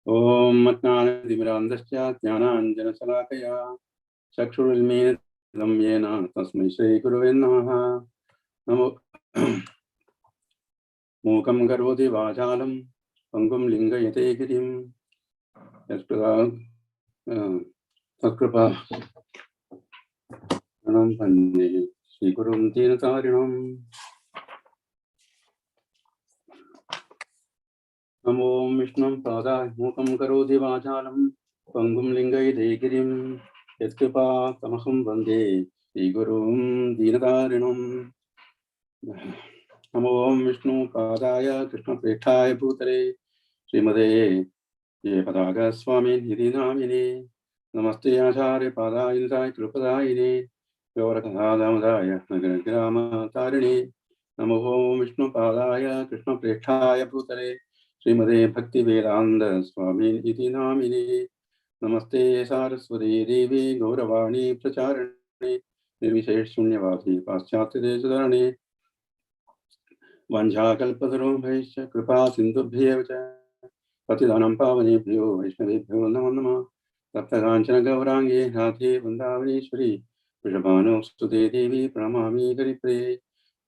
ओम अज्ञानतिमिरान्धस्य ज्ञानाञ्जनशलाकया चक्षुरुन्मीलितं येन तस्मै श्रीगुरवे नमः। नमो मूकं करोति वाचालं पङ्गुं लिङ्गयते गिरिं तत्कृपा वन्दे श्रीगुरुं दीनतारिणम्। नमो विष्णुं पादाय मूकं करोति वाचालं पङ्गुं लिङ्गयते गिरिं यत्कृपा तमहं वन्दे श्रीगुरुं दीनतारिणम्। नमो विष्णु पादाय कृष्णप्रेष्ठाय भूतले श्रीमते ये पदाग स्वामी निधि नामिने नमस्ते आचार्य पादाय निधाय कृपदायिने गौरकथादामदाय नगरग्राम तारिणे नमो विष्णु पादाय कृष्णप्रेष्ठाय भूतले श्रीमते भक्ति वेदांत स्वामी निधि नामिने नमस्ते सारस्वती देवी गौरवाणी प्रचारिणे निर्विशेष शून्यवादी पाश्चात्य देशधरणे वंशाकल्पतरुभ्यश्च कृपा सिन्धुभ्येव च पतितानां पावनेभ्यो वैष्णवेभ्यो नमो नमः। तप्तकाञ्चन गौराङ्गे राधे वृन्दावनेश्वरी वृषभानुसुते देवी प्रणमामि हरिप्रिये।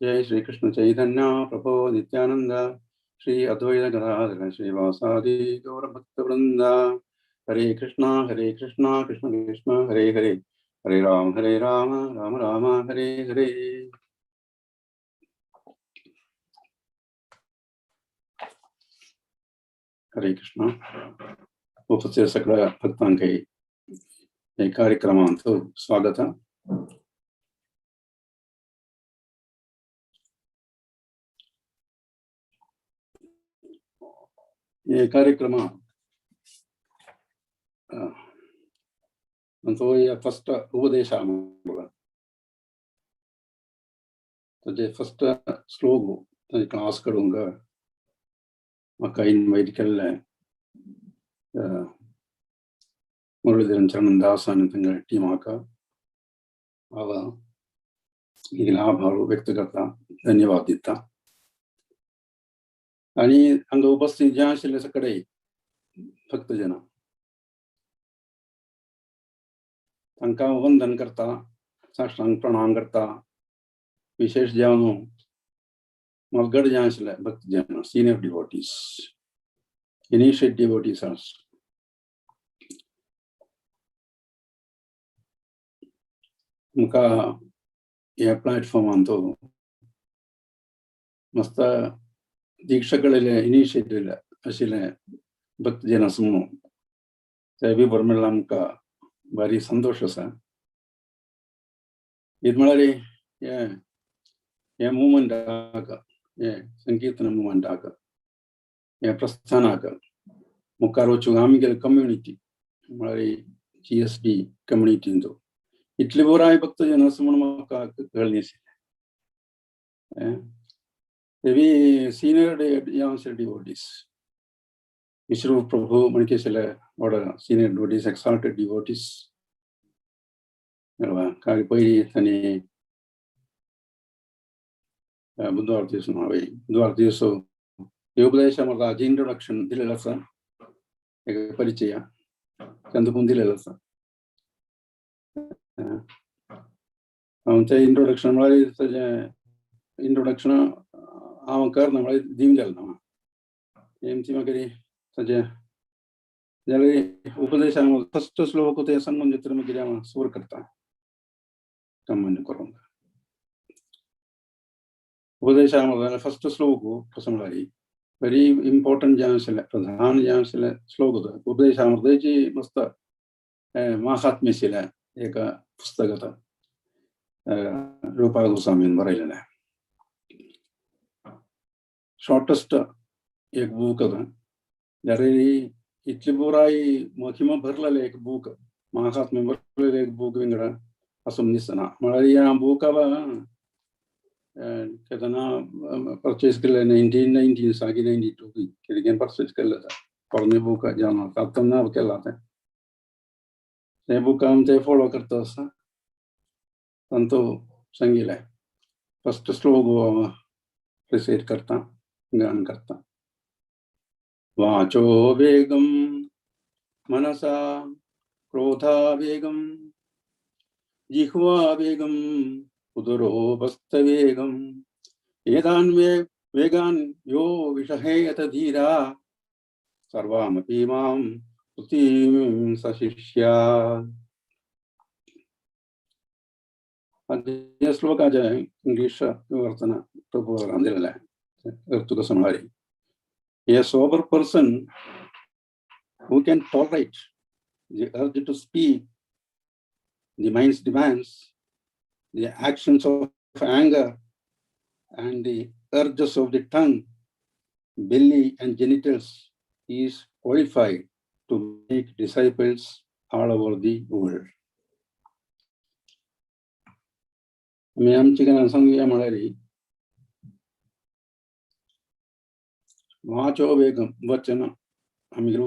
जय श्री कृष्ण चैतन्य प्रभो नित्यानंद श्री अद्वैत गदाधर श्रीवासादि गौरभक्तवृंद। हरे कृष्णा कृष्ण कृष्ण हरे हरे हरे राम राम राम हरे हरे। हरे कृष्ण। उपस्थित सकल भक्तांकै कार्यक्रमांतु स्वागत। ये कार्यक्रम तो ये फर्स्ट उपदेश तो जे फर्स्ट श्लोक क्लास करूंगा मक्का इनवाइट कर ले मुरलीधरन चरण दास तंग टीम आका आभार व्यक्त करता धन्यवाद दिता आणि हांगा उपस्थित जे आशिल्ले सगळे भक्तजन तांकां वंदन करता साष्टांग प्रणाम करता। विशेष जावन मलगड जे आशिल्ले भक्तजन सीनियर डिवोटीज इनिशिएट डिवोटीज मुका ह्या प्लॅटफॉर्मांतू मस्त दीक्षेकडले इनिशिएटिव्ह आशिल्ले भक्तजन आसा म्हणून ते बी बरें म्हणल्यार आमकां भारी संतोष आसा। ಇದು म्हळ्यार हे मुवमेंटाक हे संकीर्तन मुवमेंटाक हे प्रस्थानाक मुखार वचूंक आमगेले कम्युनिटी म्हळ्यार GSD कम्युनिटींतू इतले बराय भक्तजन आसा म्हणून म्हाका कळ्ळें नाशिल्लें। ते बी सीनियर डिवोटीज विश्वरूप प्रभु मणकेशिल्ले order senior devotees exalted devotees काय पयलीं तांणी बुधवार दीस बुधवार दीस उपदेश म्हळ्यार इंट्रोडक्शन दिलेलें आसा एक परिचय चंदपून दिलेलो आसा। हांव तें इंट्रोडक्शन म्हळ्यार तेजें इंट्रोडक्शन हांव करना म्हळ्यार दिवंक गेलो ना तेंची मागीर तेजें जाल्यार उपदेशान फस्ट श्लोक ते सांगून दितर मागीर हांव सुरू करता सामान्य करून। उपदेशान फस्ट श्लोक कसो म्हळ्यार वेरी इम्पॉर्टंट जे आशिल्लें प्रधान जे आशिल्लें श्लोक उपदेशामृताची मस्त महात्म्य आशिल्लें एक पुस्तक आसा रूपा गोस्वामीन बरयलेलें शॉर्टेस्ट एक बूक आसा जाल्यार इतली बराय महिमा भरलेलें एक बूक महात्म्य भरलेलें एक बूक विंगडा आसूंक दिसना। म्हळ्यार ह्या बुकाक केदना परचेस केल्लें 1990 सागी 92 कितें परचेस केल्लें पोरणे बूक जेवण तातूंत हांव केलां तें बूक हांव तें फॉलो करता आसा तांतू सांगिल्लें फस्ट श्लोक रिसाइट करता गान करता। वाचो वेगम मनसा क्रोधावेगम जिह्वावेगम उदरोपस्थवेगम एतान् वेगान् यो विषहेयत धीरा सर्वामपि मां स्तुतिं सशिष्यात्। अद्य श्लोकाज इंग्लिश विवर्तन प्रभुवरांदिरले अर्तुक समहारी. A sober person who can tolerate the urge to speak, the mind's demands, the actions of anger, and the urges of the tongue, belly, and genitals is qualified to make disciples all over the world. मैं आमची गण संगीया म्हणारी वाचो वेगम वचन आमगे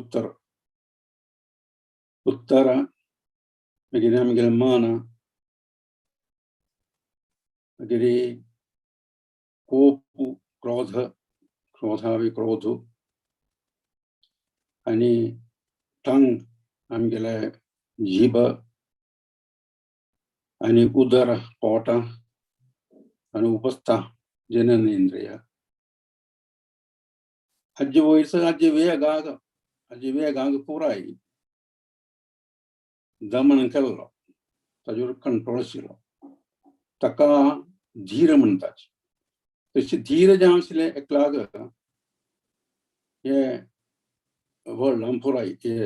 उत्तर मगिरे आमगे मान मगिरे कोप क्रोध क्रोधावे क्रोधो आणि टंग आमगेले जीभ आणि उदर पोट आणि उपस्थ जननेंद्रिय अज्ज वयस अज्ज वेगाग पुराई दमन केल्लो ताजेर कंट्रोल आशिल्लो ताका धीर म्हणटात. तशी धीर जे आशिल्ले एकलाग हे वर्ल्ड पुराई हे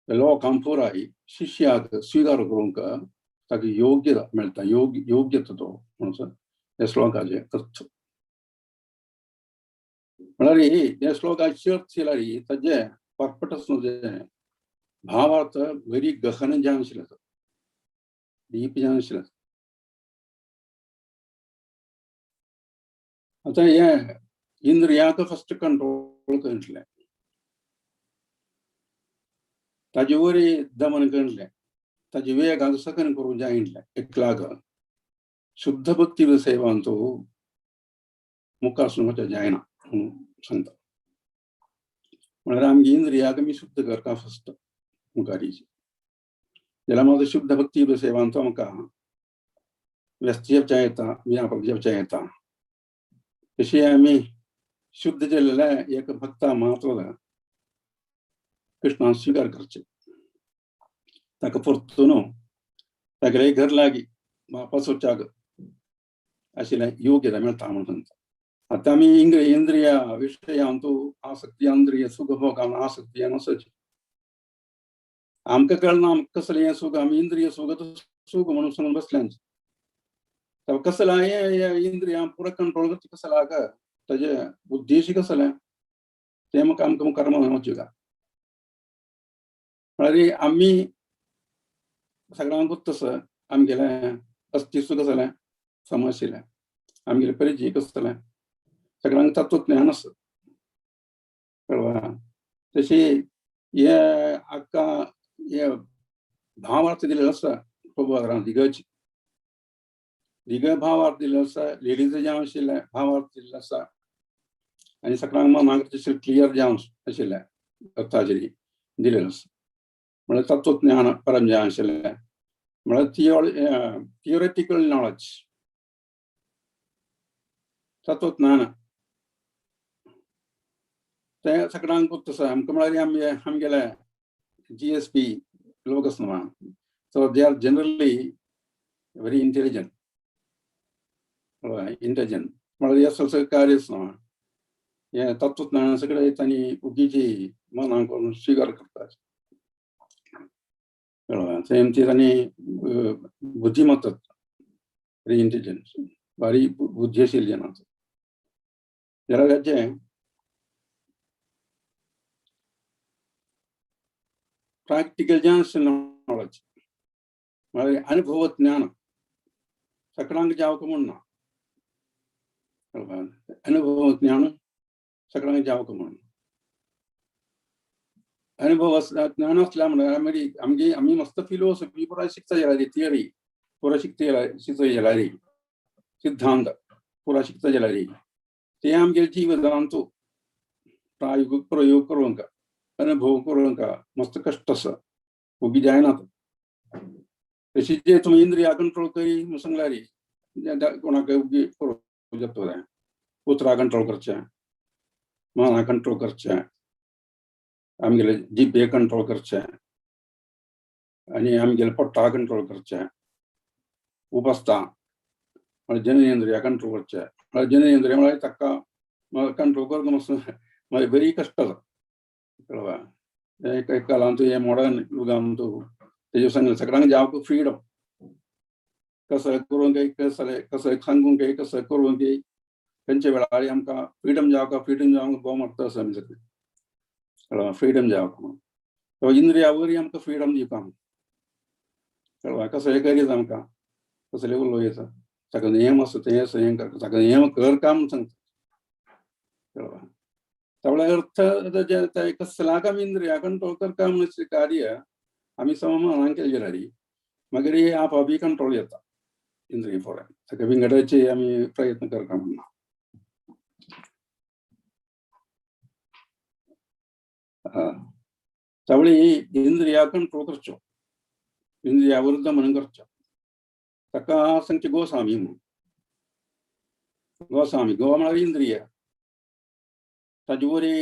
लोकां पुराई शिष्याक स्वीकार करूंक ताका योग्यता मेळटा. योग्यता तो म्हणून हे श्लोकाचे अर्थ. म्हळ्यार हे श्लोकाचे अर्थ केल्यार ताजे पर्पटस भावार्थ बरी गहन जावन आशिल्ले डीप जावन आशिल्ले. आतां हे इंद्रियाक फस्ट कंट्रोल करतले ताजे वरी दमन करतले ताजे वेगाक सकन करूं जायतले एकलाग शुद्ध भक्ती सेवान तो मुखार वचूं जायना सांगता. म्हळ्यार आमगे इंद्रियाक आमी शुद्ध करता फस्ट मुखारीची जाल्यार मात शुद्ध भक्ती सेवान तो आमकां व्यस्त जेवचा येता व्यापक जेवचा येता. तशी आमी शुद्ध जाल्लेल्या एक भक्ता मात्र कृष्णान स्वीकार करचे ताका परतून तागेले घर लागी वापस वचाक आशिल्लें योग्यता मेळटा म्हणून सांगता. आतां आमी इंद्रिया विशयांतू आसक्ती इंद्रिय सुखभोगान आसक्ती आसच आमकां कळना आमकां कसलें हें सूख आमी इंद्रिय सूख म्हणून सांगून बसल्यांच कसला हे इंद्रिया पुरो कंट्रोल करता कसलाक ताजे उद्देश कसलें तें म्हाका आमकां मुखार वचचें का. म्हळ्यार आमी सगळ्यांकूच तसं आमगेलें अस्तित्व कसलें समजशिल्लें आमगेलें परिचय कसलें सगळ्यांक तत्वज्ञान आसा कळ्ळें. तशी हे आख्खा हे भावार्थ दिलेलो आसा प्रभुवान दिग भावार्थ दिलेलो आसा. लेडीज जावन आशिल्ले भावार्थ दिल्लो आसा आनी सगळ्यांक मागचे क्लियर जावन आशिल्ले अर्थाचेर दिलेलो आसा. म्हळ्यार तत्वज्ञान परम जावन आशिल्लें म्हळ्यार थियोरेटिकल नॉलेज तत्वज्ञान तें सगळ्यांकूच तसं आमकां म्हळ्यार आमगेले GSP लोक आसा न्हू so they are generally very intelligent म्हळ्यार हे कार्य न्हू हे तत्वज्ञान सगळे तांणी उगीची मनां करून स्वीकार करतात. तेमची तांणी बुद्धिमत्ता व्हेरी इंटेलिजंट भारी बुद्धी आशिल्ली जाणां जाल्यार हेचें प्रॅक्टिकल ज्ञान नॉलेज म्हळ्यार अनुभव ज्ञान सगळ्यांक जावक म्हणना. अनुभव ज्ञान सगळ्यांक जावक म्हणून अनुभव ज्ञान आसल्या म्हणल्यार आमी मस्त फिलोसॉफी पुराय शिकता गेल्यार थियरी पुरो शिकता गेल्यार सिद्धांत पुरा शिकता गेल्यार ते आमगे जिवितांत प्रायोगीक प्रयोग करूंक अनुभव करून का मस्त कष्ट स उगी जायना तशी जे तुम्ही इंद्रिया कंट्रोल करी मग सांगलारी कोणाक उगी करू जातो उतरा कंट्रोल करचे मना कंट्रोल करचे आमगेले जिबे कंट्रोल करचे आणि आमगेले पोट्टा कंट्रोल करचे उपस्था जननेंद्रिया कंट्रोल करचे जननेंद्रिया मला तक्का कंट्रोल करतो मस्त मला बरी कष्ट कळवा एक कालांतू हे मॉडर्न युगांतू त्याच्या सांगेल सगळ्यांना जावं फ्रीडम कसं करून काही कसं सांगून काही कसं करून काही त्यांच्या वेळारी आमकां फ्रीडम जावं भोव मागता असं आमी सगळें कळवा फ्रीडम जावं तो इंद्रियावरी आमकां फ्रीडम दिवपा कळवा कसले करीत आमकां कसले उलोयता सगळं नियम असं ते हें करता सगळं नियम कर काम सांगता कळवा त्यावेळा अर्थ कसला इंद्रिया कंट्रोल कर काम कार्य आम्ही सममानान केले गेल्यारी मागीर हे आपोआप कंट्रोल येता इंद्रिय फॉर सगळे विंगडाचे आम्ही प्रयत्न करता म्हणना त्यावेळी इंद्रिया कंट्रोल करच्यो इंद्रियावर दमन करच्यो ताका सांगचे गोस्वामी म्हणून गोस्वामी गो म्हळ्यार इंद्रिय ताजे वरी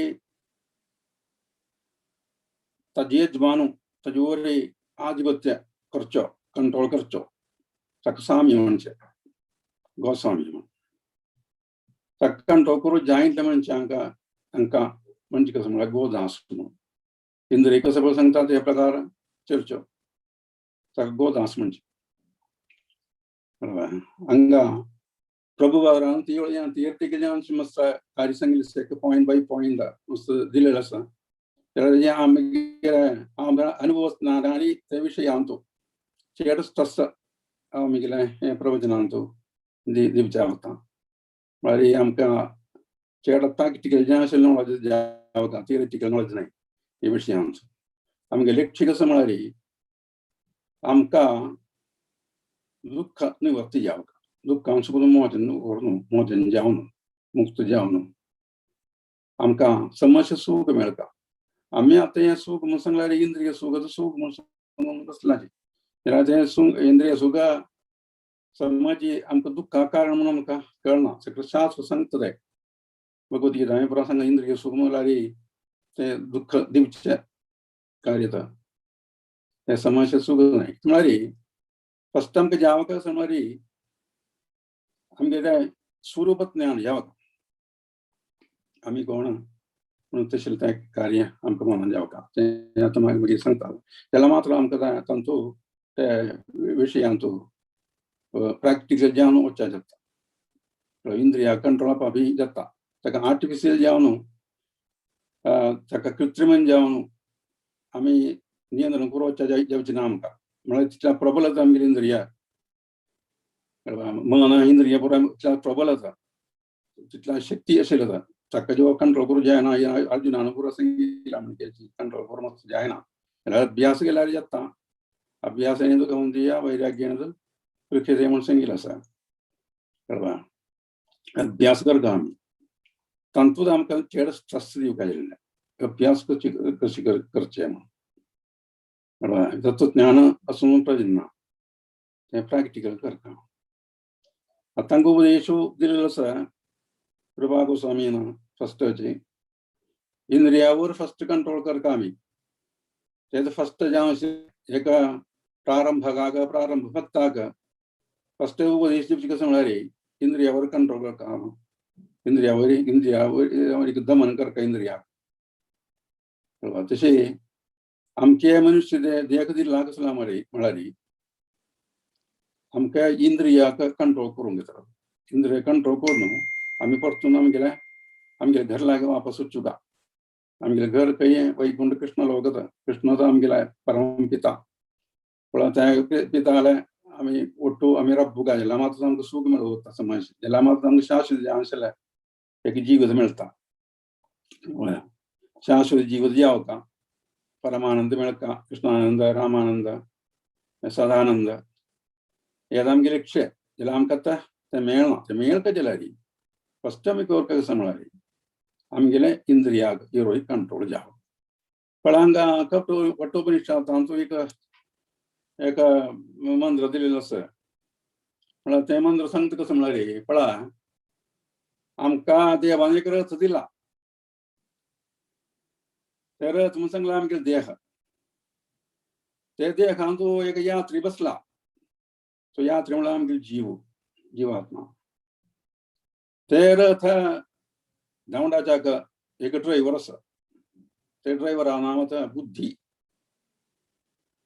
ताजे यजमानू ताजे वरी आधिपत्य करच्यो कंट्रोल करच्यो ताका स्वामी म्हणचे गोस्वामी म्हणून ताका कंट्रोल करूं जायते मनशांका तांकां म्हणजे कसं म्हळ्यार गोदास म्हणून इंद्रिय कसं पळय सांगता ते प्रकार चर्चो ताका गोदास म्हणचे हांगा प्रभु वारान तिर्तिकेल्यान मस्त कार्य सांगिल्लें पॉयंट बाय पॉयंट मस्त दिलेलें आसा जे आमकां अनुभव ना आनी ते विशयी हांव तो चेडच तस्स आमगेलें हें प्रवचनांतू दिवचें वता म्हळ्यार आमकां चेड प्रॅक्टिकल जें आशिल्लें नॉलेज जावं थियरिटिकल नॉलेज न्हय हे विशयांचो आमगे लक्ष्य कसं म्हळ्यार आमकां दुःख निवृत्ती जावं दुःखांसून मोचन जावन मुक्त जावन आमकां समस्या सूख मेळटा आमी आतां हें सूख म्हूण सांगल्यार इंद्रिय सुखाचो सूख म्हणून कसलाचें तें सूख इंद्रिय सुखा समाजी आमकां दुःखा कारण म्हणून आमकां कळना सगळें शास्त्र सांगता तें भगवद्गीता हांवें परत सांगलें इंद्रिय सूख म्हळ्यार तें दुःख दिवचें कार्य तें समस्या सूख न्हय म्हळ्यार फस्ट आमकां जावं कसं म्हळ्यार आमगेलें स्वरूप ज्ञान जावं आमी कोण म्हणून तशें तें कार्य आमकां मनान जावं तें आतां मागीर सांगता तेला मात्र आमकां तांतू ते विशयांतू प्रॅक्टिकल जावन वचचें जाता इंद्रिया कंट्रोल आपापी जाता ताका आर्टिफिशियल जावन ताका कृत्रिमन जावन आमी नियंत्रण करून वचचें जावचें ना आमकां म्हळ्यार तितल्या प्रबल आसा आमगेली इंद्रिया मन इंद्रिय तितल्या प्रबल आसा तितल्या शक्ती आशिल्लो आसा ताका जेव्हा कंट्रोल करूं जायना अर्जुनान पुरो सांगिल्लें म्हणजे कंट्रोल करूं जायना जाल्यार अभ्यास केल्यार जाता अभ्यासाने तुका म्हणजे वैराग्यान पृथ्वी म्हूण सांगिल्लें आसा कळ्ळा अभ्यास करता आमी तांतूंत आमकां चेड स्ट्रेस दिवंक जाय अभ्यास कशी करचें म्हणून कळ्ळा तत्वज्ञान आसूं प्रयोजन ना तें प्रॅक्टिकल करता आतां उपदेशू दिल्लो आसा प्रभा गोस्वामीन फस्टाची इंद्रियावर फस्ट कंट्रोल करता आमी तेजो फस्ट जावं अशें एका प्रारंभकाक प्रारंभ भक्ताक फस्ट उपदेश दिवचे कसं म्हळ्यार इंद्रियावर कंट्रोल करता इंद्रियावर दमन करता इंद्रिया तशें आमचे मनुष्य देह दिला कसला म्हळ्यार आमकां इंद्रियाक कंट्रोल करूंक घेता इंद्रिय कंट्रोल करून आमी परतून आमगे घर लागे वापस वचूं आमगे घर खंय वैकुंठ कृष्ण लोक कृष्ण तो आमगेला परम पिता पण त्या पिता जाल्यार आमी ओट्टू आमी रब्बू काय जाल्यार मात्र आमकां सूख मेळटा समाज जाल्यार मात्र आमकां शाश्वत जेवण आशिल्लें एक जीवत मेळटा शाश्वत जीवत जेवता परमानंद मेळटा कृष्णानंद रामानंद सदानंद हें आमगे लक्ष्य जाल्यार आमकां तें मेळना तें मेळटा जाल्यार फस्ट आमी करता कसं म्हळ्यार आमगेलें इंद्रियाक हिरोईक कंट्रोल जावं फळांगा कठोपनिषद तांचो एक मंत्र दिलेलो आसा. म्हळ्यार ते मंत्र सांगता कसो म्हळ्यार पळा, आमकां देवान एक रथ दिला. ते रथ म्हणून सांगला आमगे देह. ते देहान तो एक यात्री बसला. तो यात्री म्हळ्यार आमगे जीवात्मा. ते रथ धांवडाच्या एक ड्रायव्हर आसा. ते ड्रायव्हरा नांव आसा बुद्धी.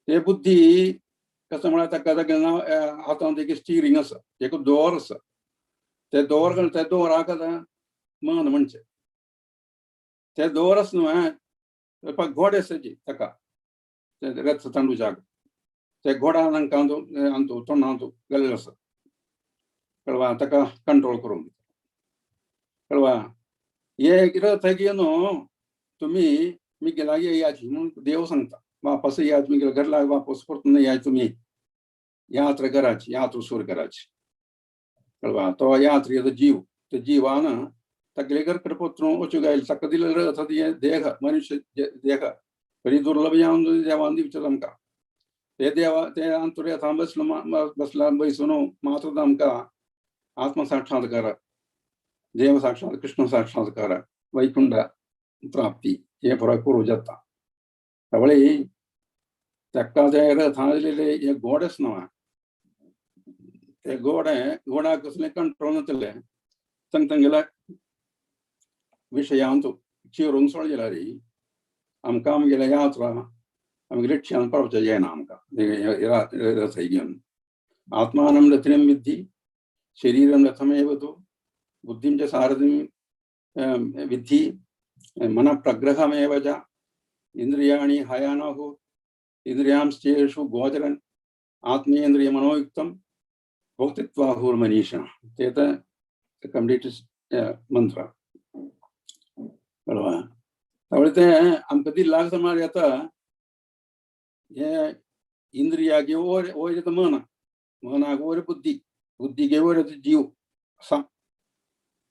ते बुद्धी कसं म्हळ्यार ताका नांव हातांत एक स्टियरिंग आसा, एक दोर आसा. ते दोराक मन म्हणचे. ते दोर आसा न्हू, घोडे आसाची ताका ते रथ तांडूच्याक. ते घोडा अंतू तोंडांत घालिल्लो आसा, कळवा, ताका कंट्रोल करूंक. कळवा, हे रथ न्हू तुम्ही मिगेला येयाची म्हणून देव सांगता. वापस या, तुम्ही घरला वापस परतून या, तुम्ही यात्रा कराची, यात्रा सुरू कराची. कळवा, तो यात्रेचो जीव. ते जीवान तकले घर पत्रून वचूंक गायल ताका दिलेलो रथ देह, मनुष्य देह बरी दुर्लभ देवान दिवचो आमकां. ते देवा ते अंतर्याथान बसला बैसून मात्र आमकां आत्मसाक्षात्कार, देव साक्षात, कृष्ण साक्षात्कार, वैकुंठ प्राप्ती हे पुराय करूं जाता. त्यावेळी ताका ते रथान दिलेले हे घोडेच न्हू, ते घोड्याक कसले कंट्रोल नातले. सांगता गेल्यार विशयांत चिरूंक सोडल्यार आमकां आमगेल्या यात्रा आमगे लक्ष्यान पावचें जायना. आमकां रथ घेवन आत्मानं रथिनं विद्धि, शरीरं रथमेव तु, बुद्धिं च सारथिं विद्धि, मन प्रग्रहमेव च, इंद्रियाणि हयानहुः, इंद्रियांश्चेषु गोचरन्, आत्मेन्द्रिय मनोयुक्तं, भोक्तृत्वाहुर्मनीषा. ते कंप्लीट मंत्र. कळवा, त्यावेळी ते आमकां दिल्ला म्हळ्यार येता. हे इंद्रियागे वयर येता मन, मनाक वयर बुद्धी, बुद्धीगे वयर येता जीव असा.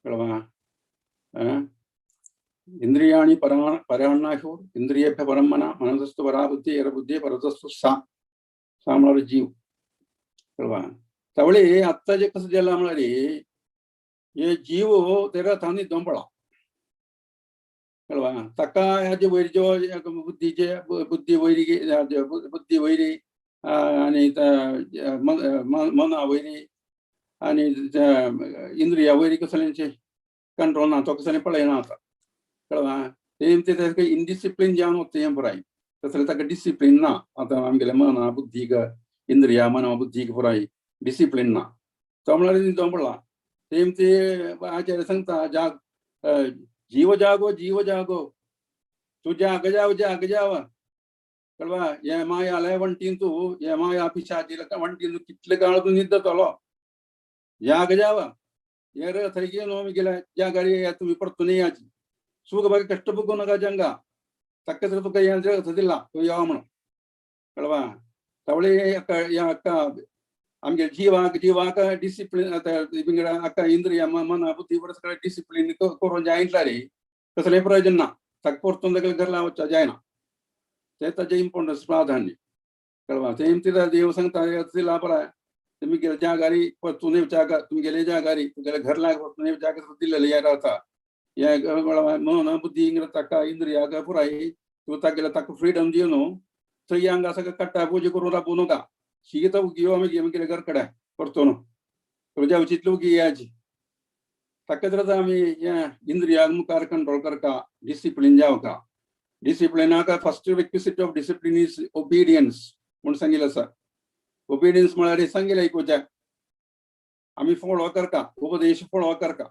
कळवा, इंद्रियाणि पराणाहुः, इंद्रियेभ्यः परं मनः, मनसस्तु परा बुद्धिः, बुद्धिः परतस्तु सा म्हळ्यार जीव. कळवा, त्यावेळी आत्ता जे कसं जाला म्हळ्यार हे जीव ते रथान न्हिदोन पडला. कळवा, ताका हेजे वयरच्यो बुद्धी वयरी आनी मना वयरी आनी इंद्रिया वयरी कसल्यांचे कंट्रोल ना, तो कसलें पळयना आतां. कळवा, ते इनडिसिप्लीन जावन वता हें पुराय. तसलें ताका डिसिप्लीन ना. आतां आमगेल्या मना बुद्धीक, इंद्रिया मना बुद्धीक पुराय डिसिप्लीन ना. तो म्हळ्यार न्हिदोन पडला. ते आचार्य सांगता, जीव जागो, तू जाग जाव. कळवा, हे माया वंटीन तू, हे माया पिशाचीला वंटीन कितले काळ तू न्हिदतलो. जाग जाव. हे रथ घेवन गेल्या जागारी तुम्ही परतून याची. सूख बाकी कष्ट बघू नका जंगा. ताका तर तुका हे रथ दिला, तो या म्हणून. कळवा, त्यावेळी आमगे जिवाक डिसिप्लीन अक्का इंद्रिया मना बुद्धी सगळं डिसिप्लीन करून जायतला रे, कसलें प्रयोजन ना. ताका परतून घरला वचचा जायना. ते ताजें इम्पॉर्टन्स प्राधान्य. कळवा, ते देव सांगता दिला पळय, तुम्ही गेले जागारी परतून येवच्या, तुम्ही गेले जागारी तुगेले घरला परतून येवच्या दिलेले हे रथा. हे मन बुद्धी ताका इंद्रियाक पुराय तू ताका फ्रीडम दिव न्हू. थंय हांगा सगळं कट्टा पुजी करून राबू नका. शीत उगी आमगे घर कडेन परतून तुज्या उचितली उगी याची. ताका तर आमी इंद्रियाक मुखार कंट्रोल करता, डिसिप्लीन जावका. डिसिप्लिनाक first requisite of discipline is obedience म्हणून सांगिल्लें आसा. ओबिडियन्स म्हळ्यार सांगिल्लें आयकुचें, आमी फॉलो करता, उपदेश फॉलो करता.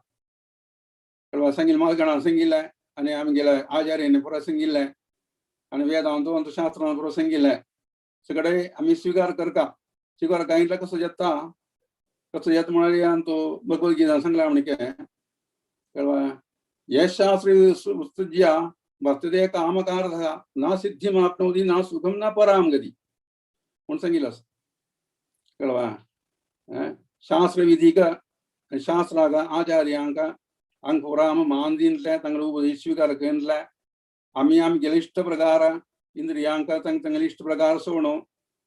कळवा, सांगिल्लें मागणां सांगिल्लें आनी आमगेल्या आचार्यान पुरो सांगिल्लें आनी वेदांत शास्त्रान पुरो सांगिल्लें सगळे आमी स्वीकार करता. स्वीकार कायला कसो येता म्हळ्यार तो भगवद्गीता सांगला म्हणके. कळवा, हे शास्त्र स्तुत्या वर्तते कामकारः ना सिद्धिमाप्नोति ना सुखम ना पराम गति म्हणून सांगिल्लें आसा. कळवा, शास्त्र विधीक शास्त्राक आचार्यांक हांगा पुराम मान दिनले, तांकां उपदेश स्वीकार केले. आमी आमगेले इश्ट प्रकार इंद्रियांका तंग तंगल इष्ट प्रकार सोनो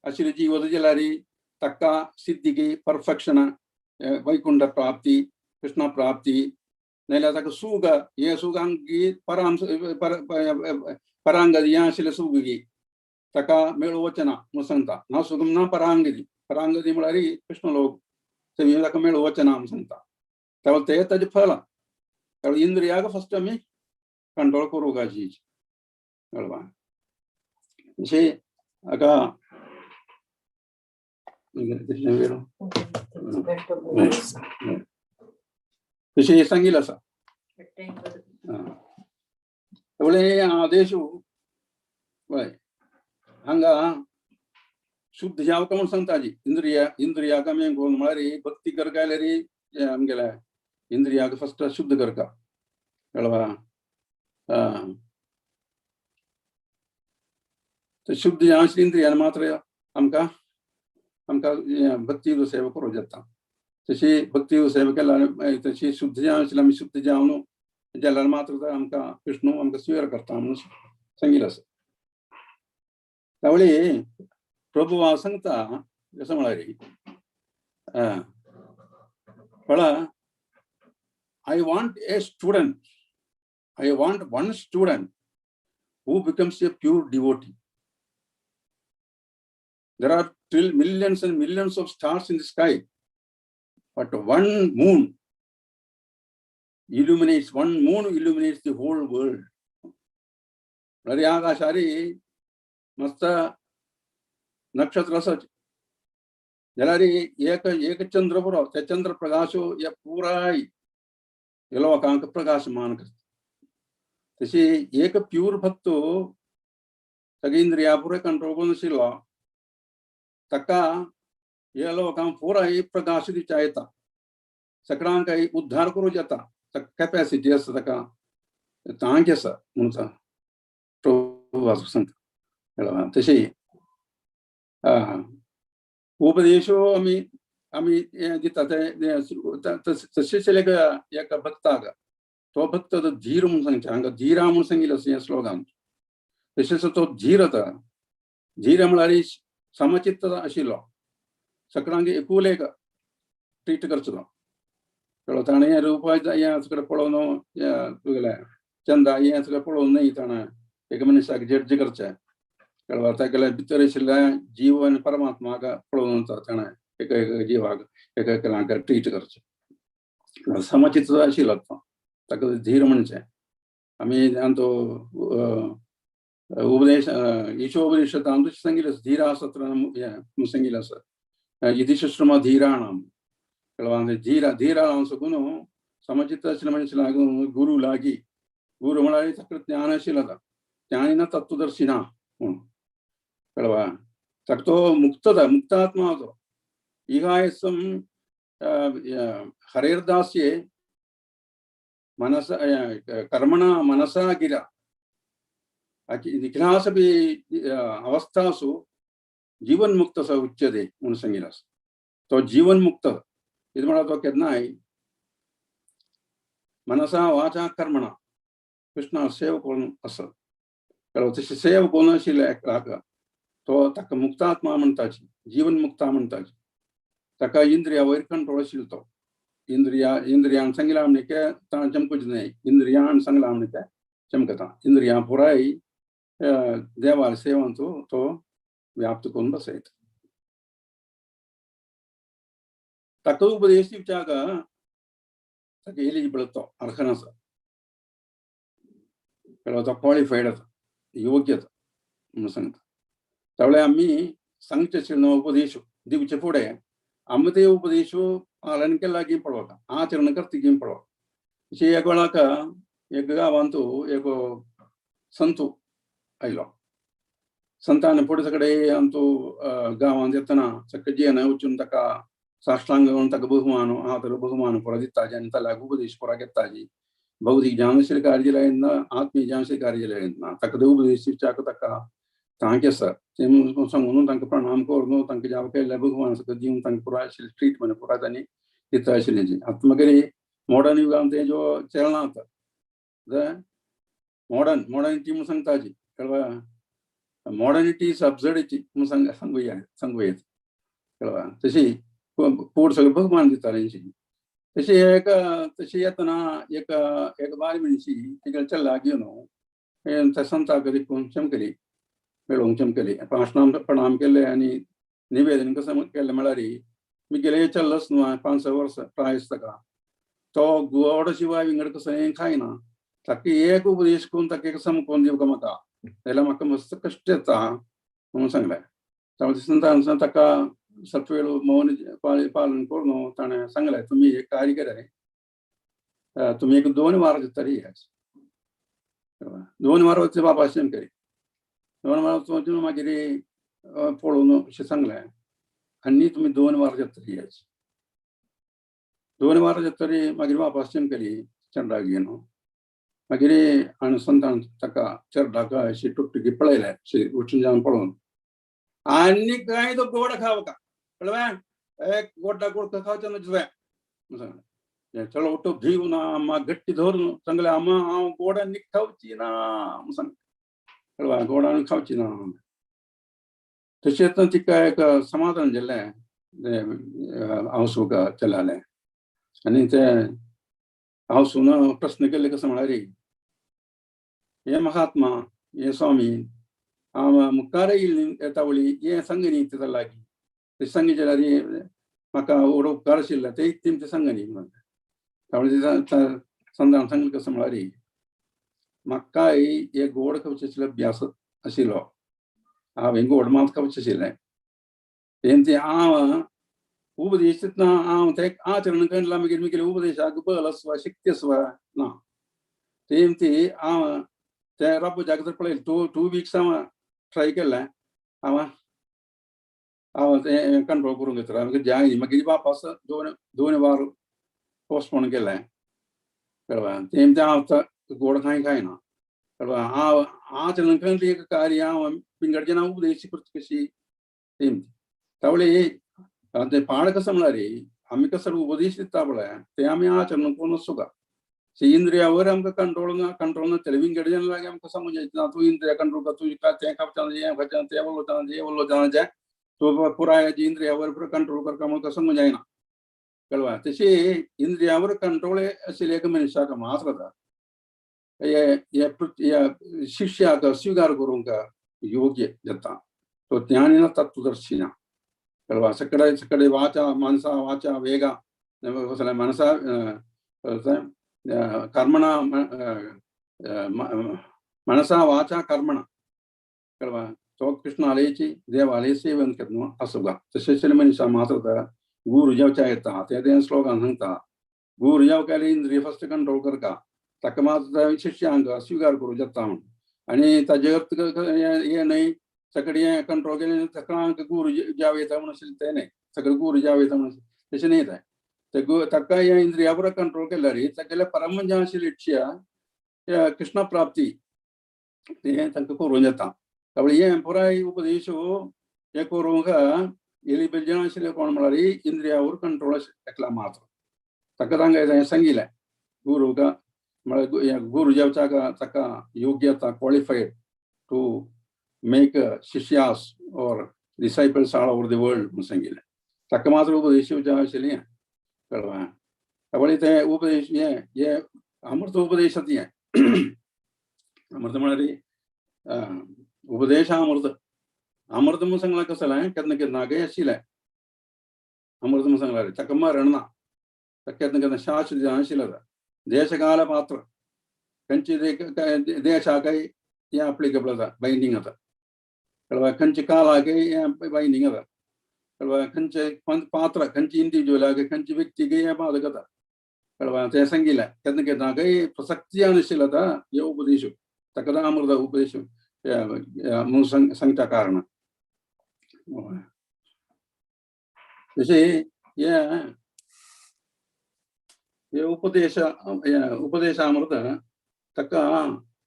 अशिर जीवद जलारी तक्का सिद्धि की परफेक्शन वैकुंठ प्राप्ति कृष्ण प्राप्ति नेला तक सुग ये सुगांगी पराम परांगदियां शिल सुगी तका मेळवचना मुसंता ना सुगम ना परांगदी परांगदी मुळारी कृष्ण लोक सभी तक मेळवचना मुसंता तवल ते तज फल तवल इंद्रियाग फर्स्ट में कंट्रोल करूगा चीज अल्वा इसे अका विषय संगीला सा तवले आदेशु वय हंगा शुद्ध जाव कमन संता जी इंद्रिया का में गोल मारी भक्ति कर गैलरी हम गेला इंद्रिया का फर्स्ट शुद्ध कर का अल्वा तो शुद्ध जांच इंद्रिया मात्र हमका भक्ति सेवा करो जाता तशी भक्ति सेवा केला तशी शुद्ध जांच लमी शुद्ध जावनो जलन मात्र हमका कृष्ण हमका स्वीकार करता हम संगीलस तवली प्रभु वासंगता जैसा मलारी बड़ा I want a student, I want one student who becomes a pure devotee. There are millions and millions of stars in the sky, but one moon illuminates the whole world. Radiyaga shari masta nakshatra sach jalari एक चंद्र पुरो ते चंद्र प्रकाशो या पूरा ये लोकांक प्रकाशमान करते तशी एक प्यूर भक्तो सगळी इंद्रिया पुरे कंट्रोल करून शिलो तका ये लोकांक पूरा ही प्रकाश दिचायता सगळ्यांक उद्धार करू जाता कॅपॅसिटी असता तका तांके सा म्हणता प्रभू वासु संत तशी उपदेशो आम्ही दिता तसे एक भक्ताग तो भक्त धीर म्हणून सांगता हांगा धीरा म्हणून सांगिल्लें स्लोगान तशेंच तो धीर म्हळ्यार समचित्त आशिल्लो सगळ्यांक एकुलेक ट्रीट करचो कळ्ळो ताणें रूपा हें सगळें पळोवन तुगेलें चंदा हें सगळें पळोवन न्ही ताणें एका मनशाक जड्ज करचें कळ्ळो तागेले भितर आशिल्लें जीव आनी परमात्माक पळोवन ताणें एक जीवाक एक ट्रीट करचें समचित्त आशिल्लो तो ताका धीर म्हणचें आमी तो उपदेश ईशोपनिषदांत सांगिल्लें धीरा सत्र हें सांगिल्लें आसा युधिष्ठिर धीराणां कळ्ळो धीरा सुकून समचित्त आशिल्ल्या मनशाक गुरू लागी गुरू म्हळ्यार ताका ज्ञान आशिल्लो ज्ञानिना तत्वदर्शिना म्हूण कळ्ळो ताका तो मुक्तात्मा तो ईगायसम हरेर्दास्ये मनसा कर्मणा मनसा गिरा निखिलासपि अवस्थासु जीवन मुक्त स उच्यते म्हणून सांगिल्लें तो जीवन मुक्त इद म्हळ्यार तो केन्नाय मनसा वाचा कर्मणा कृष्णा सेव करून आसत कळ्ळो तशी सेव करून आशिल्ल्या तो ताका मुक्तात्मा म्हणटाची जीवन मुक्ता म्हणटाची ताका इंद्रिया वयर कंट्रोल आशिल्लो तो इंद्रियान सांगिल्लें आमनें ताणें चमकूच न्हय इंद्रियान सांगलां आमनें चमकता इंद्रिया पुराय देवाल सेवान तो व्याप्त करून बसयता ताका उपदेश दिवच्याक ताका एलिजिबल तो अर्हन आसा कळ्ळो तो क्वॉलिफायड आसा योग्य म्हणून सांगता त्यावेळी आमी सांगचे आशिल्लो उपदेश दिवचे फुडें आमी ते उपदेश पालन केला की पळोवता आचरण करता की पळोवता अशी एक वेळाक एक गांवांत एक संतू आयलो संतान फुडें सगळे आमचो गांवांत येतना सगळें वचून ताका साश्टांग घेवन ताका बहुमान आदर बहुमान पुरो दिताचे आनी ताका उपदेश पुरो घेताची भौतीक ज्ञानशील कार्य जायना आत्मीय ज्ञानशील कार्य जायना ताका उपदेश दिवच्याक ताका तांके आसा ते सांगून तांकां प्रणाम करून तांकां जाव केल्ले भगवान सगळें दिवन तांकां पुराय आशिल्लें ट्रिटमेंट पुराय तांणी दिता आशिल्लें आतां मागीर मॉडर्न युगांत ते ज्यो चलनां मॉडर्न ती म्हूण सांगताची कळ्ळो मॉडर्निटी इज अब्सर्डिटी म्हणून सांगूया कळवा. तशी पोट सगळं भगवान दिता तेंची. तशी येतना एक बारी मनशी तिकडे चल्ला घेवन संता कधी चमकली मेळोंक चमकली प्रणाम केले आनी निवेदन कसं केलें म्हळ्यार मी गेले चल्लस न्हू 5-6 वर्स प्रायस ताका तो गोड शिवाय विंगड कसं खायना ताका एक उपदेश करून ताका एक समकोन दिवका म्हाका जाल्यार म्हाका मस्त कश्ट येता म्हणून सांगलें. त्यामुळे ताका सत्वेळ मौन पालन करून ताणें सांगलें तुम्ही एक कार्य करात, तुम्ही एक 2 वार तरी 2 वार वचचे बापाशें करी 2 वार वचून मागीर पळोवन अशें सांगलें आनी तुम्ही 2 वार तरी 2 वार तरी मागीर वापास केली चेडणाक घेवन मागीर हांवें संतान ताका चेडणाक अशी टुकटुकी पळयलें अशी वचून जावन पळोवन आनी कांय तो गोड खावका कळ्ळें एक गोड खावचें ना तुवें सांगलें. चलो उठो भिव ना अम्मा गट्टी धरून सांगलें अम्मा हांव गोड आनी खावची ना म्हूण सांगलें. कळ्ळें गोड आनी खावची ना. तशेंच तिका एक समाधान जालें हांव सुका चलालें आनी ते हांव सुन प्रश्न केले कसं म्हळ्यार हे महात्मा हे स्वामी हांव मुखार येतावळी हे सांग न्ही ताका लागीं ते सांगी जाल्यार म्हाका व्हड उपकार आशिल्ले ते तेमचे सांग न्ही म्हणून त्यामुळे संतान सांगलें कसं म्हळ्यार म्हाकाय हे गोड खावचे अभ्यास आशिल्लो हांवें गोड मात खावचें आशिल्लें तेंचे हांव उपदेश दितना हांव ते आचरण केला मागीर मुगेले उपदेशाक बल आसवा शक्ती आसवा ना तेंची हांव ते राबोवच्याक जर पळयलें 2 वीक्स हांव ट्राय केलें हांव तें कंट्रोल करूंक घेतलो मागीर मागीर वापस 2 वार पोस्टपोन केलें कळ्ळें. तेंचे हांव गोड खायना कळ्ळें. हांव आचरण केलें एक कार्य हांव पिंगडच्यान हांव उपदेश करता कशी तेंची त्यावेळी ते पाड कसं म्हळ्यार आमी कसं उपदेश दिता पळय ते आमी आचरण करून सुका इंद्रियावर आमकां कंट्रोल नासलें विंगडच्यान लागीं आमकां समजायना तूं इंद्रिया कंट्रोल कर तुजें तें खावचें हें खावचें तें उलोवचें तूं पुराय इंद्रियावर कंट्रोल करता म्हाका समजायना कळ्ळें. तशी इंद्रियावर कंट्रोल आशिल्ले एका मनशाक मात्र हे शिष्याक स्विकार करूंक योग्य जाता तो ज्ञानी ना तत्वदर्शी ना कळ्ळें. सकडे वाचा मनसा वाचा वेगा मनसा कर्मणा मनसा वाचा कर्मणा कळ्ळें. तो कृष्ण आलेची देव आले सेवन करता असुगा तशें मनशा मात्र गुरू जेवच्या येता ते श्लोकान सांगता गुरू जेव केले इंद्रिय फस्ट कंट्रोल करता ताका मात्र शिष्यांक स्विकार करूं जाता म्हण आनी ताजे अर्थ हे न्हय सगळे हे कंट्रोल केले सगळ्यांक गुरू जेव येता म्हण अशें तें न्हय सगळे गुरू जेव येता म्हण तशें न्हय तें ताका हे इंद्रियावर कंट्रोल केल्यार तागेले परम जें आशिल्ली इच्छा कृष्ण प्राप्ती हें तांकां करूं जाता. त्यामुळे हे पुराय उपदेश हे करूंक एलिबेल आशिल्ले कोण म्हळ्यार इंद्रियावर कंट्रोल एकला मात्र ताका तांकां सांगिल्लें गुरू म्हळ्यार गुरू जेवच्याक ताका योग्य जाता क्वॉलिफायड टू मेक शिष्यास और डिसायपल्स ऑल ओवर द वर्ल्ड म्हणून सांगिल्लें ताका मात्र उपदेश जेवचें आशिल्लें कळ्ळें. त्यामुळे ते उपदेश हे अमृत उपदेश हें अमृत म्हळ्यार उपदेश अमृत म्हणून सांगलां कसं जालें केन्ना केन्नाकय आशिल्लें अमृत म्हणून सांगल्यार ताका मरण ना ताका केन्ना केन्ना शाश्वत आशिल्लें देशकाल पात्र खंयची देशाकय हें अप्लिकेबल जाता बायंडींग जाता कळ्ळें. खंयच्या काळाकय हें बायंडींग जाता कळ्ळें. खंयचे पात्र खंयची इंडिविज्युअलाक खंयची व्यक्तीक हें बाधक जाता कळ्ळें. तें सांगिल्लें केन्ना केन्नाकय प्रसक्ती आशिल्लो हे उपदेश ताका अमृत उपदेश म्हणून सांगता कारण तशें हे उपदेश अमृत ताका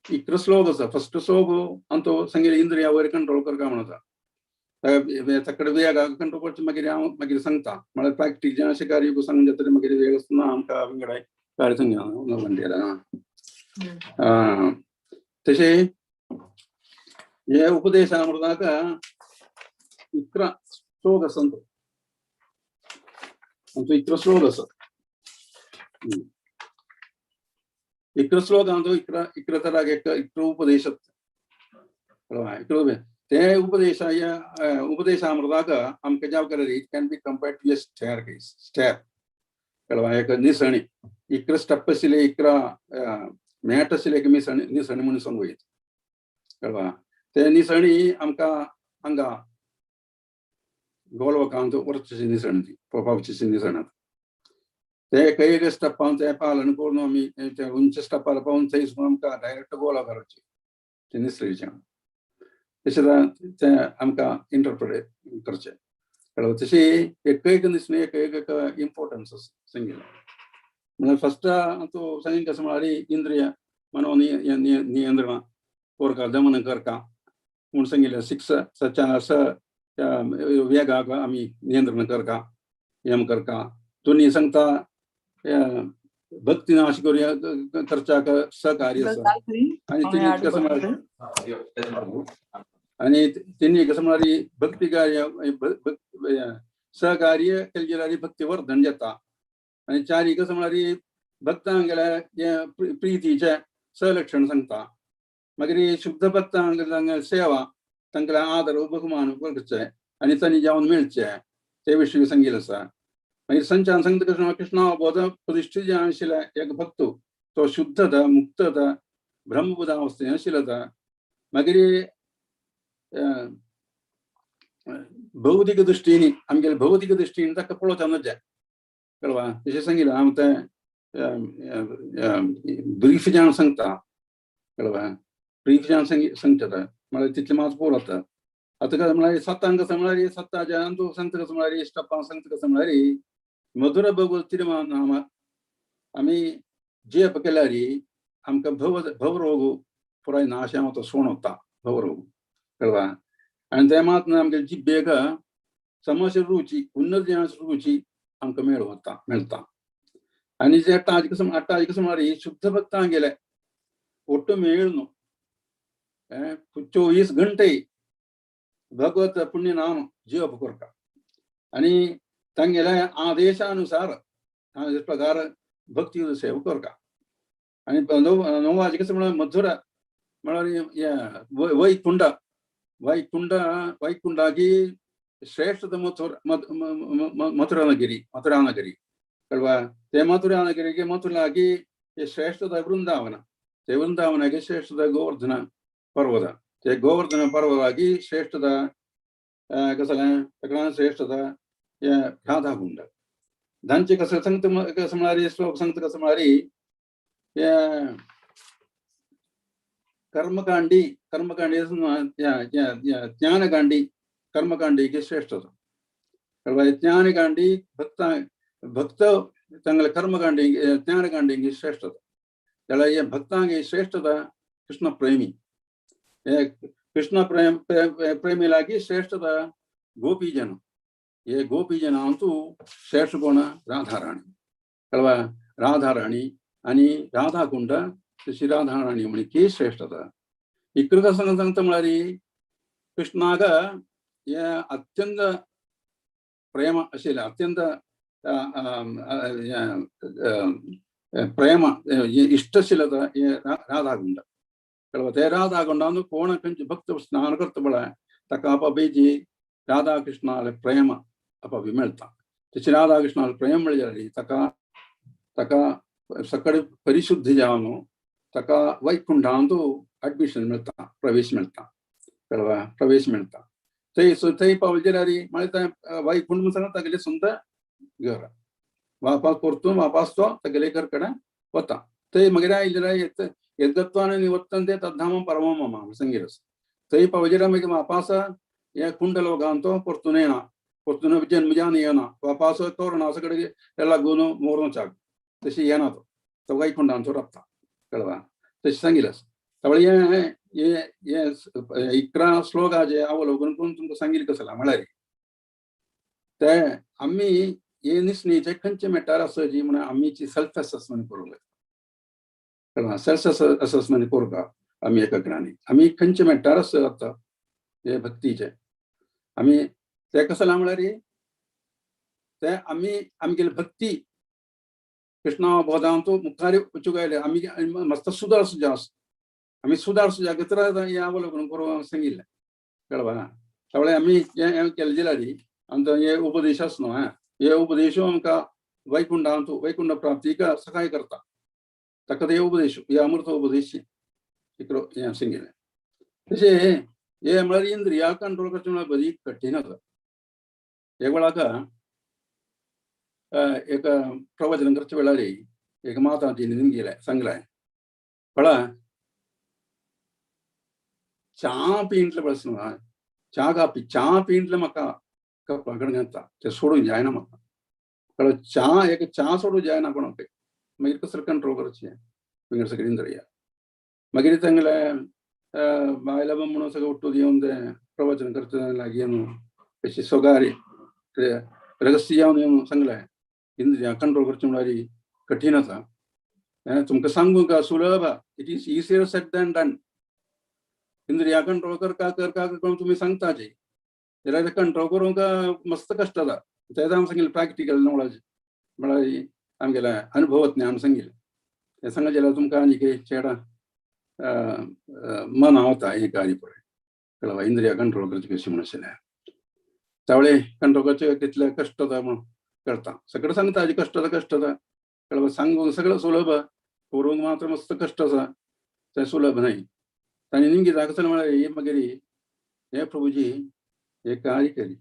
इकरा श्लोक आसा. फस्ट श्लोक आनी तो सांगिल्लो इंद्रियावर कंट्रोल करता म्हणून आसा ताकडे वेगाक कंट्रोल करचें मागीर हांव मागीर सांगता म्हळ्यार प्रॅक्टीस जें अशें कार्य सांगूं जातकीर मागीर वेग आसतना आमकां विंगडाय कार्य सांगया तशें ये उपदेशामृताक इक्र श्लोकस अंतु इक्र श्लोकस इक्र श्लोक अंतु इक्र तरह इक्र उपदेश ते उपदेशाय उपदेशामृताक हम कजाव कर रही can be compared to a staircase step एक निसणी इक्र स्टेप्पसिले इक्र मेटसिले मिसणी निसणी म्हणून सांगूयत कळवा ते निसणी आमका हांगा गोलवकांत वरचीची निसणी पोपावची निसणी ते काही स्टेपान ते पालन करून आम्ही त्या उंच स्टेपार पावून थंय आमका डायरेक्ट गोला करची ते निसळीचे तशें ते आमका इंटरप्रेट करचे कळवा तशी एक निसणी एक इम्पोर्टन्स सांगितलं म्हणजे फर्स्ट तो सांगीन कसं म्हळ्यार इंद्रिय मनो नियंत्रण कोरका दमन करका म्हणून सांगितलं 6 सच्चा वेगाक आम्ही नियंत्रण करका यम करका दोन्ही सांगता भक्ती नाश करूया करच्याक सहकार्य आणि त्यांनी कसं म्हळ्यार भक्ती कार्य सहकार्य केले गेल्यार भक्तीवर्धन जाता आणि चारी कसं म्हळ्यार भक्तांक गेल्या प्रितीचे सहलक्षण सांगता मागीर शुद्ध भक्तांक सेवा तांकां आदर बहुमान करचे आणि तांणी जावन मेळचे ते विशीं सांगिल्लें आसा मागीर संचान सांगता कृष्णा बोध प्रतिष्ठीत जे आशिल्ले एक भक्त तो शुद्धता मुक्तता ब्रह्मबुधावस्थेन आशिल्लो मागीर भौतिक दृश्टीन आमगे भौतिक दृश्टीन ताका पळोवचा नजे कळवा तशें सांगिल्लें हांव तें ब्रीफ जावन सांगता कळवा ब्रीफ जावन सांगता म्हळ्यार तितलें मात पळोवप आतां कशें म्हळ्यार सत्तांक कसं म्हळ्यार सत्ताच्या तूं सांगता कसं म्हळ्यार स्टपां सांगता कसं म्हळ्यार मधुर भगवत तिरुनाम आमी जेप केल्यार आमकां भवरोग पुराय नाश तो सोण वता भवरोग कळवा आनी ते मात आमगे जिबेक समोसे रुची उन्नत रुची आमकां मेळटा आनी जे अट्टाज कसं म्हळ्यार शुद्ध भक्तांक गेले ಒಟ್ಟು ಮೇಳ್ನು 24 घंटे भगवत पुण्य नाम जीव करता आणि तांगेल्या आदेशानुसार इस प्रकार भक्ती सेवा करता आणि नवाज कसं म्हळ्यार मधुर म्हळ्यार वैकुंठाची श्रेष्ठ मथुरानगरी कळवा ते मथुरानगरी मथुराकी श्रेष्ठता वृंदावन ते वृंदावनाची श्रेष्ठता गोवर्धन पर्वत ते गोवर्धन पर्वताची श्रेष्ठता कसं श्रेष्ठता राधाकुंड धांचे कसं सांगता कसं म्हळ्यार श्लोक सांगता कसं म्हळ्यार कर्मकांडी ज्ञानकांडी कर्मकांडी की श्रेष्ठता कळवा ज्ञानकांडी भक्त तांगले कर्मकांडी ज्ञानकांडी की श्रेष्ठता त्याला ये भक्तांगी श्रेष्ठता कृष्ण प्रेमी कृष्ण प्रेमी लागी श्रेष्ठता गोपीजन ये गोपीजन अंतू श्रेष्ठ कोण राधाराणी कळवा राधाराणी आणि राधाकुंड तशी राधाराणी म्हण की श्रेष्ठता इकडे सांगता म्हळ्यार कृष्णाक हे अत्यंत प्रेम आशिल्ले अत्यंत प्रेम इष्ट आशिल्लो हे राधाकुंड कळवा ते राधाकुंडान कोण खंयचे भक्त स्नान करता म्हळ्यार ताका आपापयची राधा कृष्णाले प्रेम आपापी मेळटा तशी राधा कृष्णाले प्रेम मेळ्ळे ताका सकड परिशुद्ध जावन ताका वैकुंठांत एडमिशन मेळटा प्रवेश मेळटा कळवा प्रवेश मेळटा थंय पावले जाल्यार म्हळ्यार वैकुंठ म्हणसर तागेलें सुंदर घर वापस परतून वापस तो तागेले घर कडेन वता थंय मागीर आयले जाल्यार यद्गत्वान निवर्तन्ते तद्धामं परमं मम सांगिल्लें थंय पावले जाल्यार मागीर वापस हे कुंड लोकांत तो परतून येना परतून जन्मजान येना वापस तोरणाचे कडेन लागून मोरणचाक तशी येना तो वैकुंठांचो राबता कळवा तशें सांगिल्लें त्यावेळी हे 11 श्लोकाचे अवलोकन करून तुमकां सांगिल्लें कसं म्हळ्यार ते आमी हे निसणीचे खंयचे मॅटर आसची म्हणून आमीची सेल्फ असेसमेंट करूंक जाय कळवा सेल्फ असेसमेंट करूंक आम्ही एका ज्ञानी आम्ही खंयचे मेट्टारस जाता हे भक्तीचे आम्ही ते कसं म्हळ्यार ते आम्ही आमगेली भक्ती कृष्णा बोधांतू मुखारी वचूंक आयले आमी मस्त सुदारसुजा आमी सुदारसुजा भितर हें अवलंबन करूंक सांगिल्लें कळ्ळें त्यावेळी आमी हें केलें जाल्यार आमचो हे उपदेश आसा न्हू हे उपदेश आमकां वैकुंठ प्राप्तीक सहाय करता ताका हे उपदेश हे अमृत उपदेश हें सांगिल्लें तशें हे म्हळ्यार इंद्रिया कंट्रोल करचें म्हळ्यार बरी कठीण आसा एक वेळाक एक प्रवचन करचे वेळार एक माताजी गेले सांगलें पळय च्या पिंटले बस च्या कापी च्या पिंटले म्हाका कपा कडेन घालता ते सोडूंक जायना म्हाका कळ्ळें च्या एक च्या सोडूंक जायना कोणाक मागीर कसले कंट्रोल करचें मागीर सगळीं इंद्रिया मागीर सांगलें बायला म्हणून सगळें उठून येवन ते प्रवचन करचे लागीं येवन अशी सोगारी रहस्य येवन सांगलें इंद्रिया कंट्रोल करचें म्हळ्यार कठीण आसा तुमकां सांगूंक सुलभ it is easier sed than done इंद्रिया कंट्रोल करता करून तुमी सांगताचे जाल्यार कंट्रोल करूंक मस्त कश्ट जाता तेच हांवें सांगिल्लें प्रॅक्टिकल नॉलेज म्हळ्यार आमगेले अनुभव ज्ञान सांगिल्लें हें सांगलें जाल्यार तुमकां आनी कितें चेडा मन आवता हें कार्य पळय कळ्ळें इंद्रिया कंट्रोल करचें कशें म्हण आशिल्लें त्यावेळी कंट्रोल करचें कितले कश्ट जाता म्हूण करता सगळें सांगता हेजे कश्ट जाता कळ्ळें सांगूंक सगळें सुलभ करूंक मात्र मस्त कश्ट आसा तें सुलभ न्हय तांणी निमगे कसलें म्हळ्यार हे मागीर हे प्रभुजी हे कार्य केली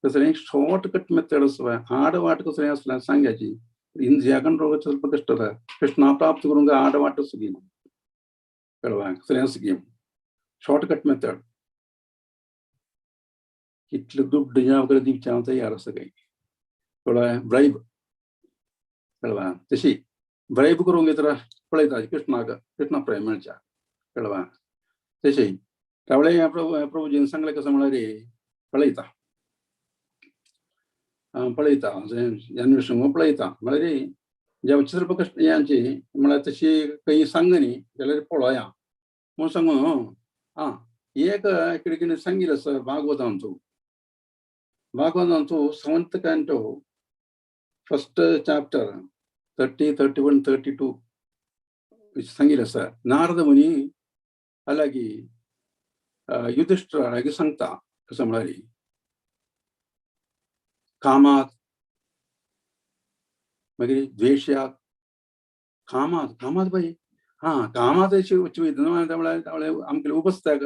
कसलें शॉर्ट कट मेथड आसा आड वाट कसलें आसल्यार सांग्याची इंद्रिया कंट्रोल करचें स्वल्प कश्ट जाता कृष्णा प्राप्त करूंक आड वाट स्कीम कळ्ळें कसलें स्कीम शॉर्ट कट मेथड कितले दुड्ड जें दिवचें हांव तयार आसा काही कळ्ळें ब्रायब कळ्ळें तशी ब्रायब करूंक तर पळयता कृष्णा प्रेम मेळच्या कळ्ळें तशें त्यावेळी प्रभुजीन सांगलें कसं म्हळ्यार पळयता अन्वेषण पळयता म्हळ्यार जेवचे स्वल्प कश्ट यांची म्हळ्यार तशी खंय सांग न्ही जाल्यार पळोवया म्हूण सांगून एक कितें सांगिल्लें आसा भागवतांतू 7th canto, 1st chapter, 30, 31, 32 सांगिल्लें आसा नारद मुनी అలాగే युधिष्ठिराक सांगता कसं म्हळ्यार कामात मागीर द्वेशात कामात बाई कामात अशी म्हळ्यार आमगेले उपस्थाक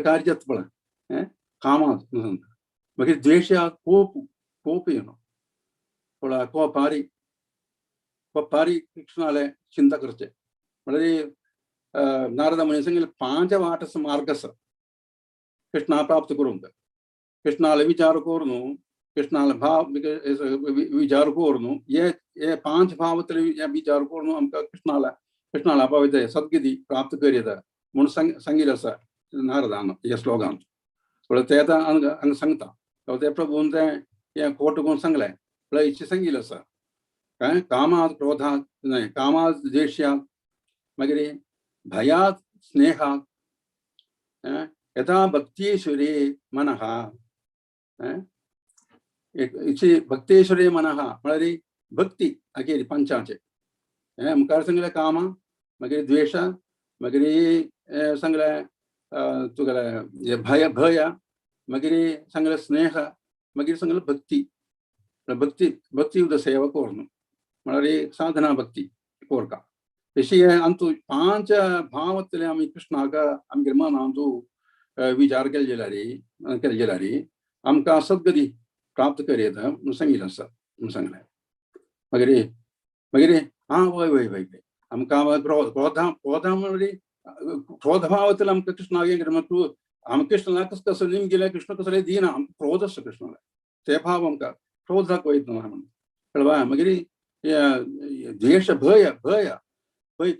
कार्य जाता पळय कामात मागीर द्वेशात कोप येनो पळय कोपारी कृष्णाले चिंता करचें म्हळ्यार नारद मुनी सांगिल्लें 5 वाटस मार्ग आसा कृष्णा प्राप्त करूंक कृष्णाले विचार कर न्हू कृष्णाले भाव विचार कर न्हू हे 5 भावातले विचार कर न्हू आमकां कृष्णाला पावयता सद्गती प्राप्त कर येता म्हूण सांगिल्लें आसा नारदान ह्या श्लोकान पळय ते आतां हांगा सांगता ते प्रभून तें हें खोट करून सांगलें पळय इतलें सांगिल्लें आसा काय कामात क्रोधात न्हय कामात द्वेशात मागीर भयात स्नेहात यथा भक्तीश्वरे मनः भक्तेश्वरे मनः म्हळ्यार भक्ती हाचेर पंचाचे मुखार सांगलें काम मागीर द्वेश मागीर सांगलें तुगेलें भय मागीर सांगलें स्नेह मागीर सांगलें भक्ती उद सेवा कर न्हू म्हळ्यार साधना भक्ती कोरता तशी अंतू 5 भावातले आमी कृष्णाक आमगे मनांतू विचार केले जाल्यार आमकां सद्गती प्राप्त कर येता म्हूण सांगिल्लें आसा म्हूण सांगलें मागीर वय आमकां क्रोधा म्हळ्यार क्रोध भावातले आमकां कृष्णाक हें करता तूं आमी कृष्णाला कसो निमगेले कृष्ण कसले दिना आमकां क्रोध आसता कृष्णाला ते भाव आमकां क्रोध दाखयता म्हणून कळ्ळें मागीर द्वेश भय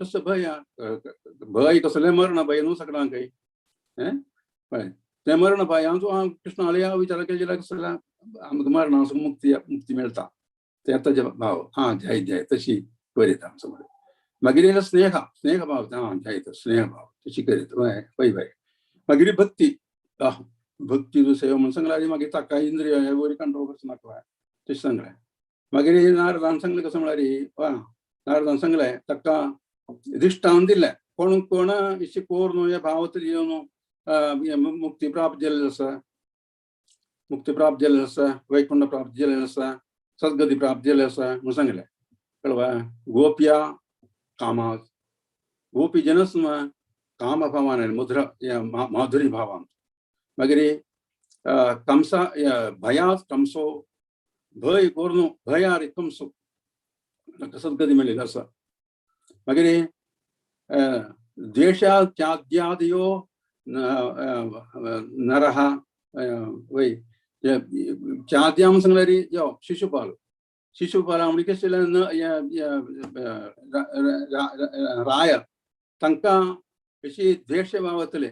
कसो भय कसले मरण भय न्हू सगळ्यांक पळय ते मरण भय हांव कृष्णाला विचार केले जाल्यार कसो आमकां मरणासून मुक्ती मेळटा ते ताजे भाव जय तशी कर येता आमचो मागीर स्नेह भाव जायत स्नेह भाव तशी करीत वय मागीर भक्ती भक्ती सेवा म्हणून सांगल्यार मागीर ताका इंद्रिय हे वरी कंट्रोल करचो नाका तशें सांगलें मागीर नारदान सांगलें कसं म्हळ्यार नारदान सांगलें ताका दिश्टांत दिलें कोण इश्ट कोर न्हू हे भाव तरी येवन मुक्ती प्राप्त जाल्लें आसा वैकुंठ प्राप्त जाल्लें आसा सद्गती प्राप्त जाल्लें आसा म्हणून सांगलें कळवा गोप्या कामा गोपी जनस काम भावान मधुर माधुरी भावान मागीर तमसा भयात तमसो भय कोरनु भयार तमसो सद्गती मेळिल्लो आसा मागीर द्वेषा त्याद्यादयो नरः वय त्याद्याम सांगल्यार यो शिशुपाल आमचे कशें राय तांकां कशी द्वेष भाव जातले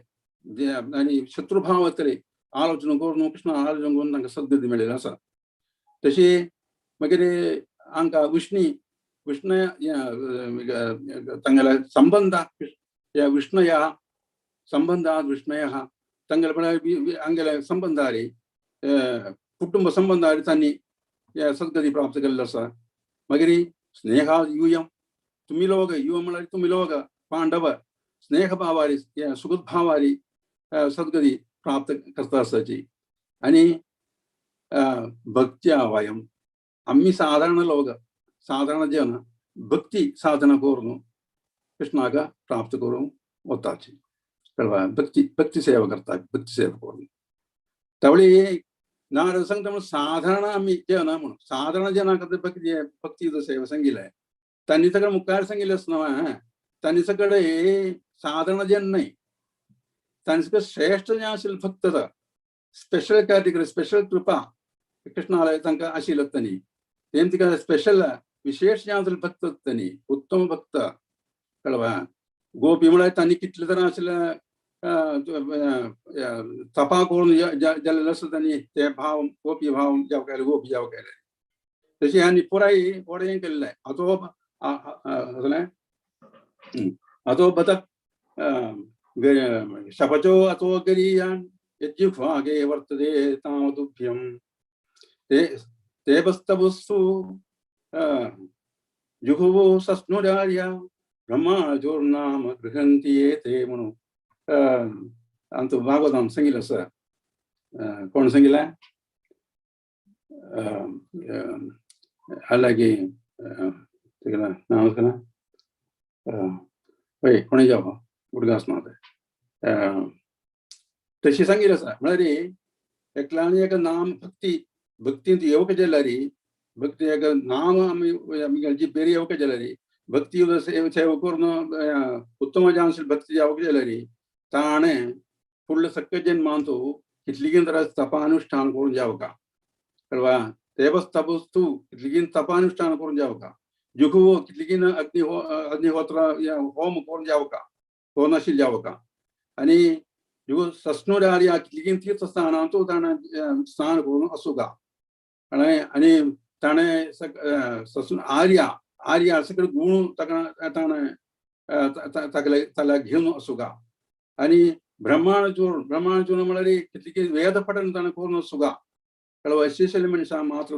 आनी शत्रू भाव जातले आलोचना करून कृष्ण आलोचना करून तांकां सद्गती मेळिल्लो आसा तशी मागीर हांकां विष्णू तांगेले संबंध विष्णया संबंधात विष्णय तांगेले हांगेले संबंधारी कुटुंब संबंधारी तांणी सद्गती प्राप्त केल्लो आसा मागीर स्नेहा युयम तुमी लोग युव म्हळ्यार तुमी लोग पांडव स्नेह भावारी सुगत भावारी सद्गती प्राप्त करता आसाची आनी भक्त्या वयम आम्ही साधारण लोग साधारण जन भक्ती साधना करून कृष्णाक प्राप्त करूं वताची कळवा भक्ती सेवा करता भक्ती सेवा करून त्यावेळी नारद सांगता साधारण आम्ही जन म्हणून साधारण जना भक्ती सेवा सांगितलंय त्यांनी सगळं मुखार सांगितलं असं त्यांनी सगळे साधारण जन नाही त्यांनी सगळं श्रेष्ठ जे असेल फक्त स्पेशल कॅटेगरी स्पेशल कृपा कृष्णालय तांकां आशिल्लो तांणी तेम तिका स्पेशल विशेष जे असेल भक्त तांणी उत्तम भक्त कळवा गोपी म्हळ्यार तांणी कितले तरां आशिल्ले तपा करून जाल्लेलो आसा तांणी ते भाव गोपी भाव जाव केले गोपी जाव केले तशी आनी पुराय व्हडें केल्लें हाचो बदक शपचो अतो गरीयान यज्जुभागे वर्तते तावदुभ्यम ते बस्तवस्तु जुहुवो सस्नुरार्या ब्रह्माजोर्नाम गृहन्ति ते म्हणून आमचो भागवतान सांगिल्लो आसा कोण सांगिल्लें हालागी नांव आसना हय कोणें जावं गुडगांस नाव तशी सांगिल्लें आसा म्हळ्यार एकल्या आनी एक नाम भक्ती येवक जाल्यार भक्ती एक नाम आमी जी पेरी येवक जाल्यार भक्ती सेवा करून उत्तम जे आशिल्ली भक्ती जावक जाल्यार ताणें फुडल्या सगळे जन्मांत कितलीगीन तरां तपानुश्ठान करून जावका कळवा तेवच तपस्तू कितलीगीन तपानुश्ठान करून जावका जुगो कितलीगीन अग्निहोत्र होम करून जावका करून आशिल्ली जावका आनी जुगो सस्नुरार्या कितलीगीन तीर्थ स्थानांतू ताणें स्नान करून आसूका आनी ताणें सस्न आर्या सगळे गुण ताणें ताका घेवन आसूका आनी ब्रह्मांडचूर्ण म्हळ्यार कितलीं वेद पठन ताणें करून आसूका कळवा शिशल मनशां मात्र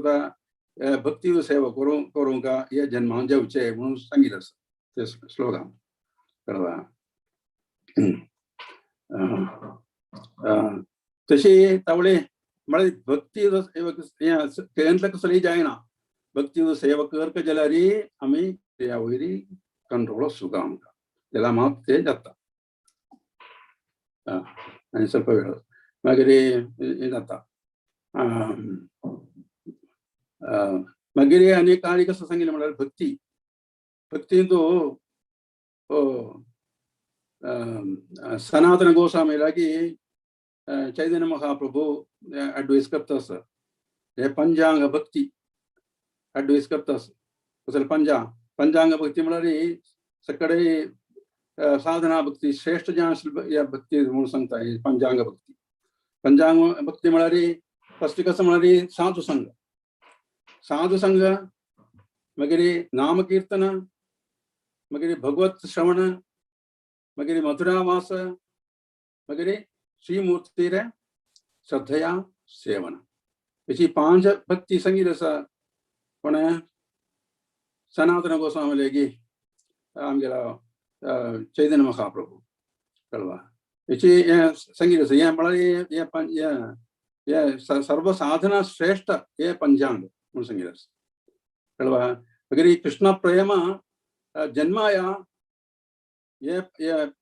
भक्ती सेवा करूंक हे जन्मान जेवचे म्हणून सांगिल्लें आसा ते श्लोकान कळवा तशी तावळे म्हळ्यार भक्ती केंतले कसली जायना भक्ती सेवा करता जाल्यार आमी त्या वयरी कंट्रोल आसूका आमकां जाल्यार मात तें जाता आनी ಸ್ವಲ್ಪ वेळ मागीर हें जाता मागीर आनी काणी कसं सांगिल्लें म्हळ्यार भक्तींत सनातन गोस्वामी लागी चैतन्य महाप्रभू एडवायस करता आसा हे पंचांग भक्ती एडवायस करता आसा पंचांग भक्ती म्हळ्यार सगळे साधना भक्ती श्रेष्ठ जे आशिल्ली ह्या भक्ती म्हणून सांगता पंचांग भक्ती म्हळ्यार फस्ट कसं म्हळ्यार साधू संघ मागीर नाम कीर्तन मागीर भगवत श्रवण मागीर मथुरावास मागीर श्रीमूर्तीर श्रद्धया सेवन अशी 5 भक्ती संगीत आसा पण सनातन गोस्वामी लेगी आमगेला चैतन्य महाप्रभु कळवा अशी संगीत आसा हे म्हळ्यार हे सर्व साधना श्रेष्ठ हे पंचांग म्हणून संगीत आसा कळवा मागीर कृष्ण प्रेम जन्माया ये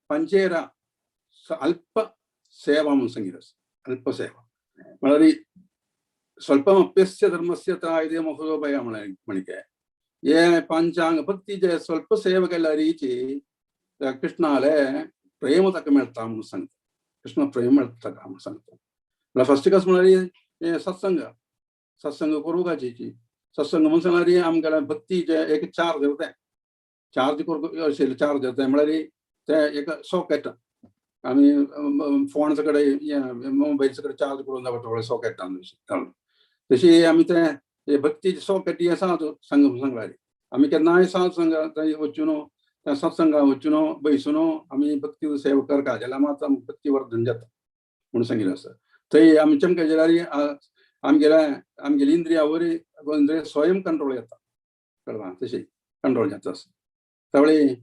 पंचेरा अल्प सेवा म्हणून संगीत आसा अल्प सेवा म्हळ्यार स्वल्पमप्यस्य धर्मस्य त्रायते महोदय म्हणके ये पंचांग भक्ती जे स्वल्प सेवा केल्या रीची कृष्णाले प्रेम ताका मेळटा म्हणून सांगता कृष्ण प्रेम मेळटा ताका म्हणून सांगता फर्स्ट कस म्हळ्यार सत्संग करूंक जायची सत्संग म्हणून सांगल्यार आमगेले भक्ती जे एक 4 देवते चार्ज करूंक अशें 4 देवते म्हळ्यार ते एक सॉकेट आमी फोनचे कडेन मोबायलचे कडेन चार्ज करून दवरता सॉकेटान तशी आमी ते भक्तीची सॉकेट आसा सांगल्यार आमी केन्नाय साध संघ थंय वचून सत्संगाक वचून बसून आमी भक्ती सेवा करता जाल्यार मात भक्ती वर्धन जाता म्हणून सांगिल्लें आसा थंय आमचे जाल्यार आमगेली इंद्रिया वरी इंद्रिय स्वयं कंट्रोल जाता कळवा तशी कंट्रोल जाता त्यावेळी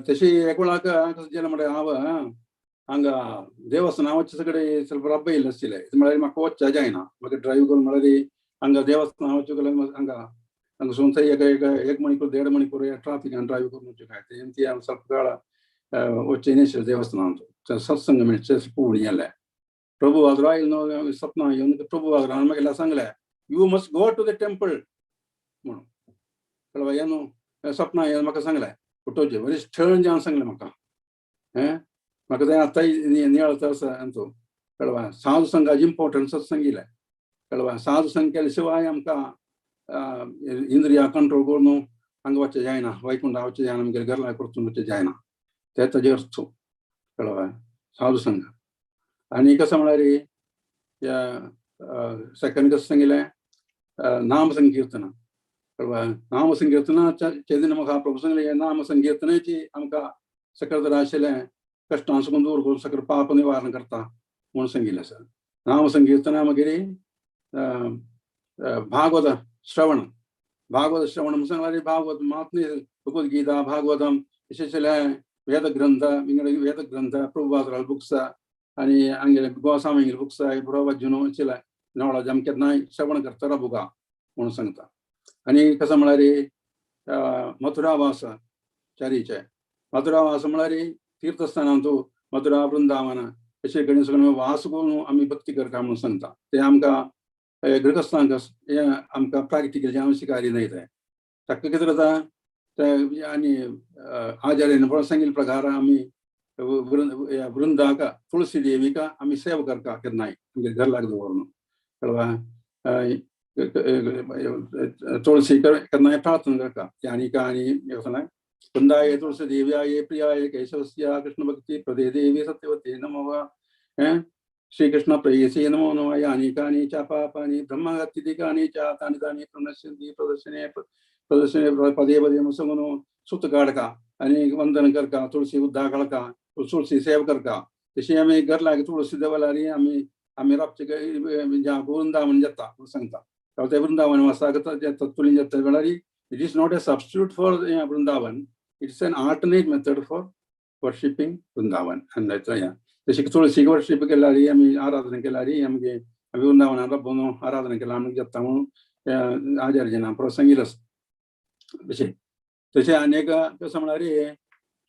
तशी एक वेळाक जेन्ना म्हळ्यार हांव हांगा देवस्थाना वचचे कडेन ಸ್ವಲ್ಪ ರಬ್ಬ ಇಲ್ಲ ಆಸ್ತಿಲೆ म्हळ्यार म्हाका वचचें जायना म्हाका ड्रायव्ह करून म्हळ्यार हांगा देवस्थाना वचचें गेल्यार हांगा हांगा सोन थंय एक मणिकूर 1.5 मणिकूर ट्राफिकान ड्रायव्ह करून वचचें काय ती हांव ಸ್ವಲ್ಪ काळ वचचें नाशिल्लें देवस्थानांत सत्संग मेळचें पळोवन गेलें प्रभू वाजरो आयलो सपना येवन प्रभू वाजरो म्हाका सांगलें you must go to the temple म्हणून कळवा हे न्हू सपना येवन म्हाका सांगलें फोटोचें बरें स्थळ जें सांगलें म्हाका म्हाका थंय आतां नियाळ आमचो कळवा साधू संघाची इम्पॉर्टन्स सांगिल्लें कळवा साधू संघ केल्या शिवाय आमकां इंद्रिया कंट्रोल करून हांगा वचचें जायना वैकुंठा वचचें जायना आमगेल्या घरला करचून वचचें जायना ते ताजे अर्थ कळवा साधू संघ आनी कसं म्हळ्यार सेकंड कसं सांगिल्लें नाम संकीर्तना कळवा नाम संकीर्तना चैतन्य महाप्रभू सांगलें नाम संकीर्तनाची आमकां सकल तर आशिल्लें कश्टांसून दूर करून सकल पाप निवारण करता म्हणून सांगिल्लें आसा नाम संकीर्तना मागीर भागवत श्रवण म्हणून सांगल्यार भागवत महात्म्य भगवद गीता भागवतम अशें वेद ग्रंथ प्रभुपाद बुक्स आनी आमगेले गोस्वामी बुक्स बरोबर जुनो अशें नॉलेज आमी केन्नाय श्रवण करता बुगा म्हणून सांगता आनी कसं म्हळ्यार मथुरावास चारीचे मथुरावास म्हळ्यार तीर्थस्थानांत मथुरा वृंदावन अशें कडेन सगळें वास करून आमी भक्ती करता म्हणून सांगता ते आमकां गृहस्थांक हे आमकां प्रॅक्टिकल जें शिकारी न्हय ते ताका कितें जाता ते आनी आचार्यान पळय सांगिल्ले प्रकार आमी वृंदाक तुळसी देवीका आमी सेवा करता केन्नाय आमगे घर लाग दवरून कळवा तुळसी केन्नाय प्रार्थना करता आनी वृंदाय तुलसी देव्याय प्रियाय केशवस्य कृष्ण भक्ति प्रदे देवी सत्यवती नमः श्री कृष्ण प्रेयसी नमो नमः यानि कानि च पापानि ब्रह्मगतिकानि च तानि तानि प्रणश्यन्ति प्रदर्शने पदे पदे मुसगुनो सुत काढका आणि वंदन करका तुळसी उद्धा काढका तुळसी सेव करका तशी आमी घर लागी तुळसी देवलारी आमी राबचे वृंदावन जाता सांगता ते वृंदावन वसाक तत्तुलीन जाता वेळारी it is not a substitute for Vrindavan. It's an alternate method for worshipping Vrindavan. And that's why तशी तुळशी वर्शिप केल्यारी आमी आराधना केल्यारी आमगे वृंदावनाला बोनो आराधना केला आमी जाता म्हणून आचार्यान प्रसंगील आसा तशें अनेक कसं म्हळ्यार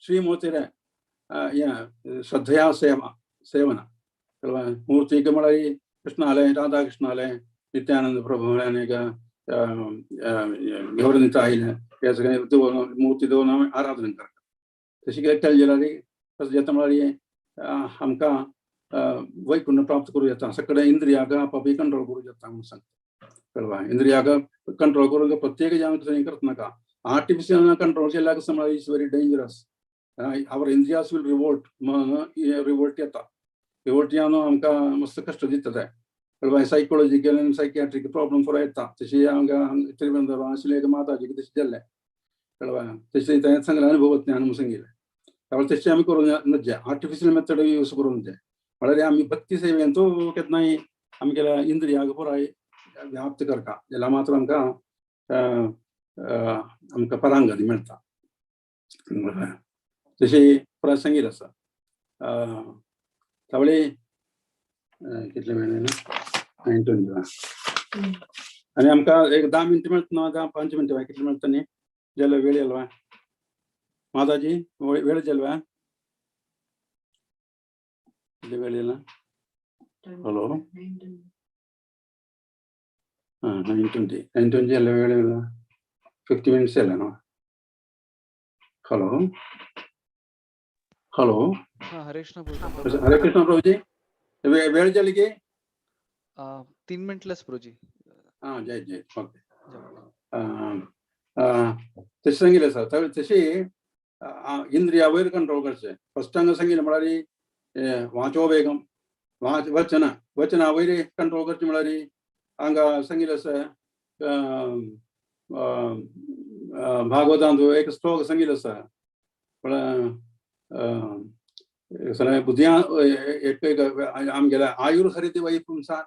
श्रीमूर्तीर श्रद्धया सेवना मूर्तीक म्हळ्यार कृष्णालय राधा कृष्णालय नित्यानंद प्रभू अनेक गौरवनीत आयिल्ले हे सगळे मूर्ती दवरून आमी आराधना करता तशी केलें जाल्यार कसं जाता म्हळ्यार आमकां वैकुंठ प्राप्त करूं येता सगळे इंद्रियाक आपापी कंट्रोल करूं येता म्हणून सांगता कळवा इंद्रियाक कंट्रोल करूंक प्रत्येक जें थंय करता नाका आर्टिफिशियल कंट्रोल केल्यार कसं म्हळ्यार इट्स व्हेरी डेंजरस आवर इंद्रियास विल रिवोल्ट येता रिवोल्ट येवन आमकां मस्त कश्ट दिता ते कळवा सायकोलॉजिकल आनी सायकियाट्रीक प्रॉब्लम फॉर येता तशी हांगा त्रिवेंद्र आशिल्ले माताजीक तशें जाल्लें कळवा तसे त्या सांगला अनुभव ज्ञान सांगितलं त्यामुळे तसे आम्ही करून नजे आर्टिफिशियल मेथड यूज करून नजे വളരെ आम्ही भक्ती सेवेंतो केत नाही आम्ही केला इंद्रियाग पुराय व्याप्त करता ज्याला मात्र आमका परांगती मिळता तसे परत सांगितलं असं त्यामुळे कितले महिने ना 9:20 आणि आमका एक 10 मिनिट मिळत ना 5 मिनिट कितले मिळत न्ही ज्याला वेळ अल्वा माताजी वेळ जल्वा वेळ येला हॅलो 9:20 ಎಲ್ಲ ವೇಳೆ 50 minutes ಎಲ್ಲ ನಾ ಹಲೋ ಹಲೋ हरे कृष्ण प्रभुजी वेळ झाली की 3 मिनिटलाच प्रभुजी जय जय ओके तसे सांगितलं सर त्यावेळी तशी इंद्रिया वैर कंट्रोल करचे फर्स्ट टाइम सांगितलं म्हणाली वाचो वेगम वचन वैरे कंट्रोल करचे म्हणाली हांगा सांगितलं सर भागवतांचो एक श्लोक सांगितलं सर बुद्धिया एक आमगेला आयुर हरिती वै पुंसा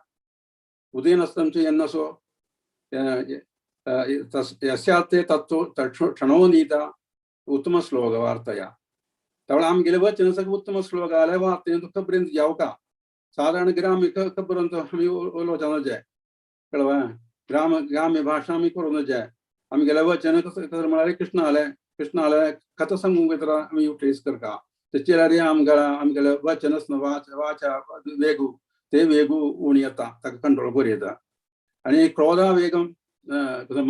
उदयन असतमचे यन्नसो यस्याते तत्व क्षणो नीता उत्तम श्लोक वार्तया त्यामुळे आमगेले वचन सगळं उत्तम श्लोक आले वार्ते खबरेंत जाव का साधारण ग्राम खबरंत आम्ही उलोवचा जाय कळवा ग्राम्य भाषा आम्ही करून जाय आमगेले वचन कसं म्हणाले कृष्णाले कथा सांगूंक तर आम्ही युटिलाइज करता तेचेर आमगेले वचनच वाचा वेगू ते वेगू उणी येता ताका कंट्रोल करूं येता आणि क्रोधा वेगम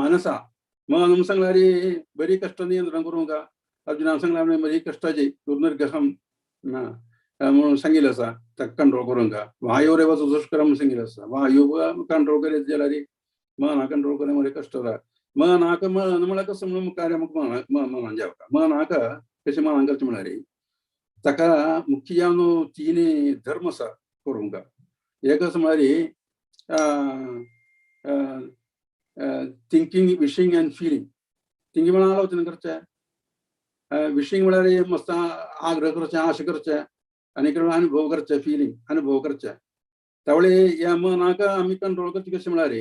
मनसा मन सांगल्यार बरी कश्ट नियंत्रण करूंक अर्जुनान सांगल्यार बरी कश्टाची दुर्निर्गहम म्हणून सांगिल्लें आसा ताका कंट्रोल करूंक वायूर एव दुष्करम म्हणून सांगिल्लें आसा वायू कंट्रोल करीत जाल्यार मना कंट्रोल करें बरें कश्ट जाता मनाक मन म्हळ्यार कसं म्हणून कार्य मनान जेवता मनाक कशें मनान करचें म्हळ्यार ताका मुख्य जावन 3 धर्म आसा करूंक एक कसं म्हळ्यार thinking wishing and feeling thinking म्हळ्यार आलोचन करचें विशिंग म्हळ्यार मस्त आग्रह करचें आश करचें आनी अनुभव करचें फिलिंग अनुभव करचें त्यावेळी ह्या मनाक आमी कंट्रोल करचें कशें म्हळ्यार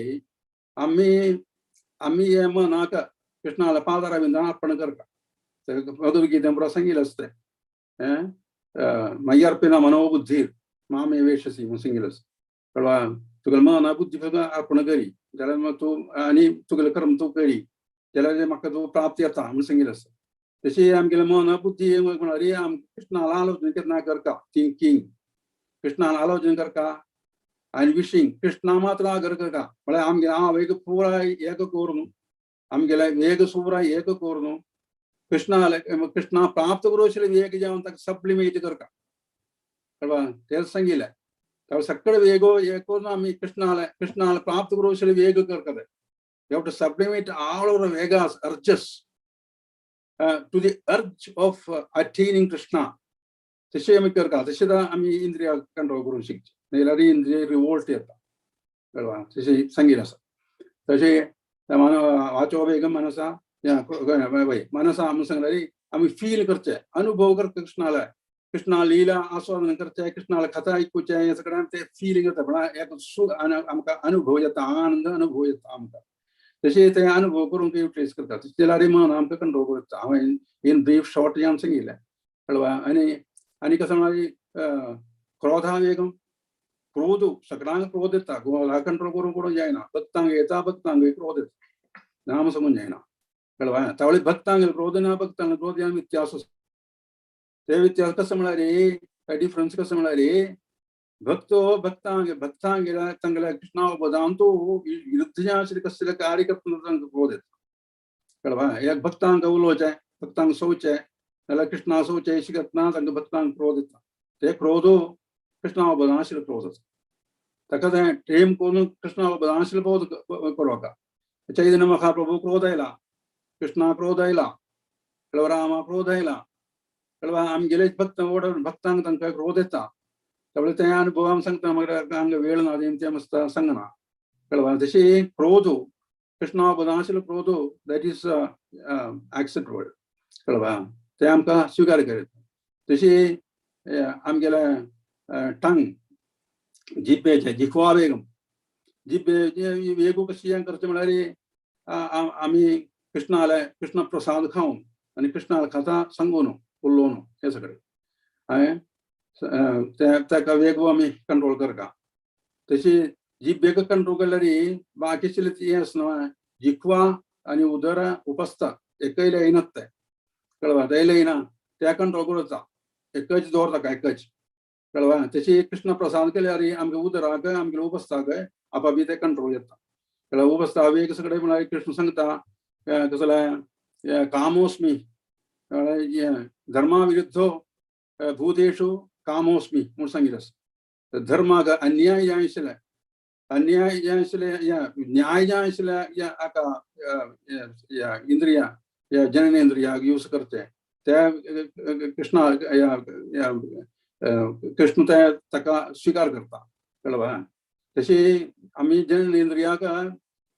आमी हे मनाक कृष्णाला पादारविंदान अर्पण करता भगवद्गीतेन पुरो सांगिल्लें आसता मय्यर्पिना मनोबुद्धीर मामे वेशसी म्हणून सांगिल्लें आसा कळवा तुगेलें मन बुद्धी अर्पण करी जाल्यार मग तूं आनी तुगेलें कर्म तूं करी जाल्यार म्हाका तूं प्राप्त येता म्हणून सांगिल्लें आसा तशी आमगेलें मन बुद्धी म्हळ्यार आम कृष्णाला आलोचन केन्ना करता थिंकिंग कृष्णाला आलोचन करता आनी विशींग कृष्णा मात्र आग्रह करता म्हळ्यार आमगे हांव एक पुराय एक करून आमगेले वेग सुराय एक करून कृष्णा प्राप्त करूं वेग जावन ताका सप्लिमेट करता कळवा तेच सांगिल्लें त्यावेळी सकळ वेगो हे करून आमी कृष्णाला प्राप्त करूं वेग करता you have to sublimate all our vegas urges to the urge of attaining Krishna तशें आमी करता तशें आमी इंद्रिया कंट्रोल करूंक शिकचे नाजाल्यार इंद्रिय रिवोल्ट येता कळवा तशें सांगिल्लें आसा तशें वाचो वेगम मनसा मनसा म्हणून सांगल्यार आमी फील करचें अनुभव करता कृष्णा लीला आस्वादन करचें कृष्णाला कथा आयकुचें हे सगळें ते फीलिंग येता म्हळ्यार एक सूख आमकां अनुभव येता आनंद अनुभव येता आमकां तशें ते अनुभव करूंक युटिलाइज करता जाल्यार मन आमकां कंट्रोल करता हांवें इन ब्रीफ शॉर्ट जावन सांगिल्लें कळवा आनी कसं म्हळ्यार क्रोधा वेगम क्रोध सगळ्यांक क्रोध येता गोवाला कंट्रोल करूंक जायना भक्तांक येता भक्तांक क्रोध येता नाम सांगून जायना कळवा त्यावेळी भक्तांक क्रोध ना भक्तांक क्रोध ह्या व्यत्यास आसा ते व्यत्यास कसं म्हळ्यार डिफरन्स कसं म्हळ्यार भक्तांक गेल्यार तांगेल्या कृष्णा बदान तूं युद्ध जें आशिल्लें कसलें कार्य करतना तांकां क्रोध येता कळवा एक भक्तांक उलोवचें भक्तांक सोवचें नाल्यार कृष्णा सोवचें अशें करतना तांकां भक्तांक क्रोध येता ते क्रोध कृष्णा बदान आशिल्लो क्रोध आसा ताका तें टेम करून कृष्णा बदान आशिल्लो क्रोध करवाका चैतन्य महाप्रभू क्रोध आयला कृष्णा क्रोध आयला कळवा रामा क्रोध आयला कळवा आमगेले भक्तांक तांकां क्रोध येता त्यावेळी ते अनुभव आमी सांगता म्हाका वेळ ना तें मस्त सांगना कळवा तशी क्रोध Krishna बदांशिल क्रोधो that is accept word कळवा ते आमकां स्वीकार करीत तशी आमगेला टंग जिब्बेचे जिखवा वेगम जिब्बे वेगू कशी करचे म्हळ्यार आमी कृष्ण प्रसाद खावन आनी कृष्णाला खाता सांगून उलोवन हे सगळे हांवें ताका वेगळो आमी कंट्रोल करता तशी जिब्बेक कंट्रोल केल्यार बाकीचे हें आसना जिखवा आनी उदर उपस्था एकय येयनात ते कळवा ते येयना त्या कंट्रोल करता एकच दवरता एकच कळवा तशी कृष्ण प्रसाद केल्यार आमगे उदराक आमगे उपस्थाक आपापी ते कंट्रोल येता कळवा उपस्था वेग सगळे म्हळ्यार कृष्ण सांगता कसले कामोस्मी धर्मा विरुद्धो भूतेषु कामोस्मी म्हूण सांगिल्लें धर्माक अन्याय जाय आशिल्ले अन्याय जाय आशिल्ले न्याय जाय आशिल्ले इंद्रिया जननेंद्रियाक यूज करते त्या कृष्ण ते ताका स्वीकार करता कळवा तशी आमी जननेंद्रियाक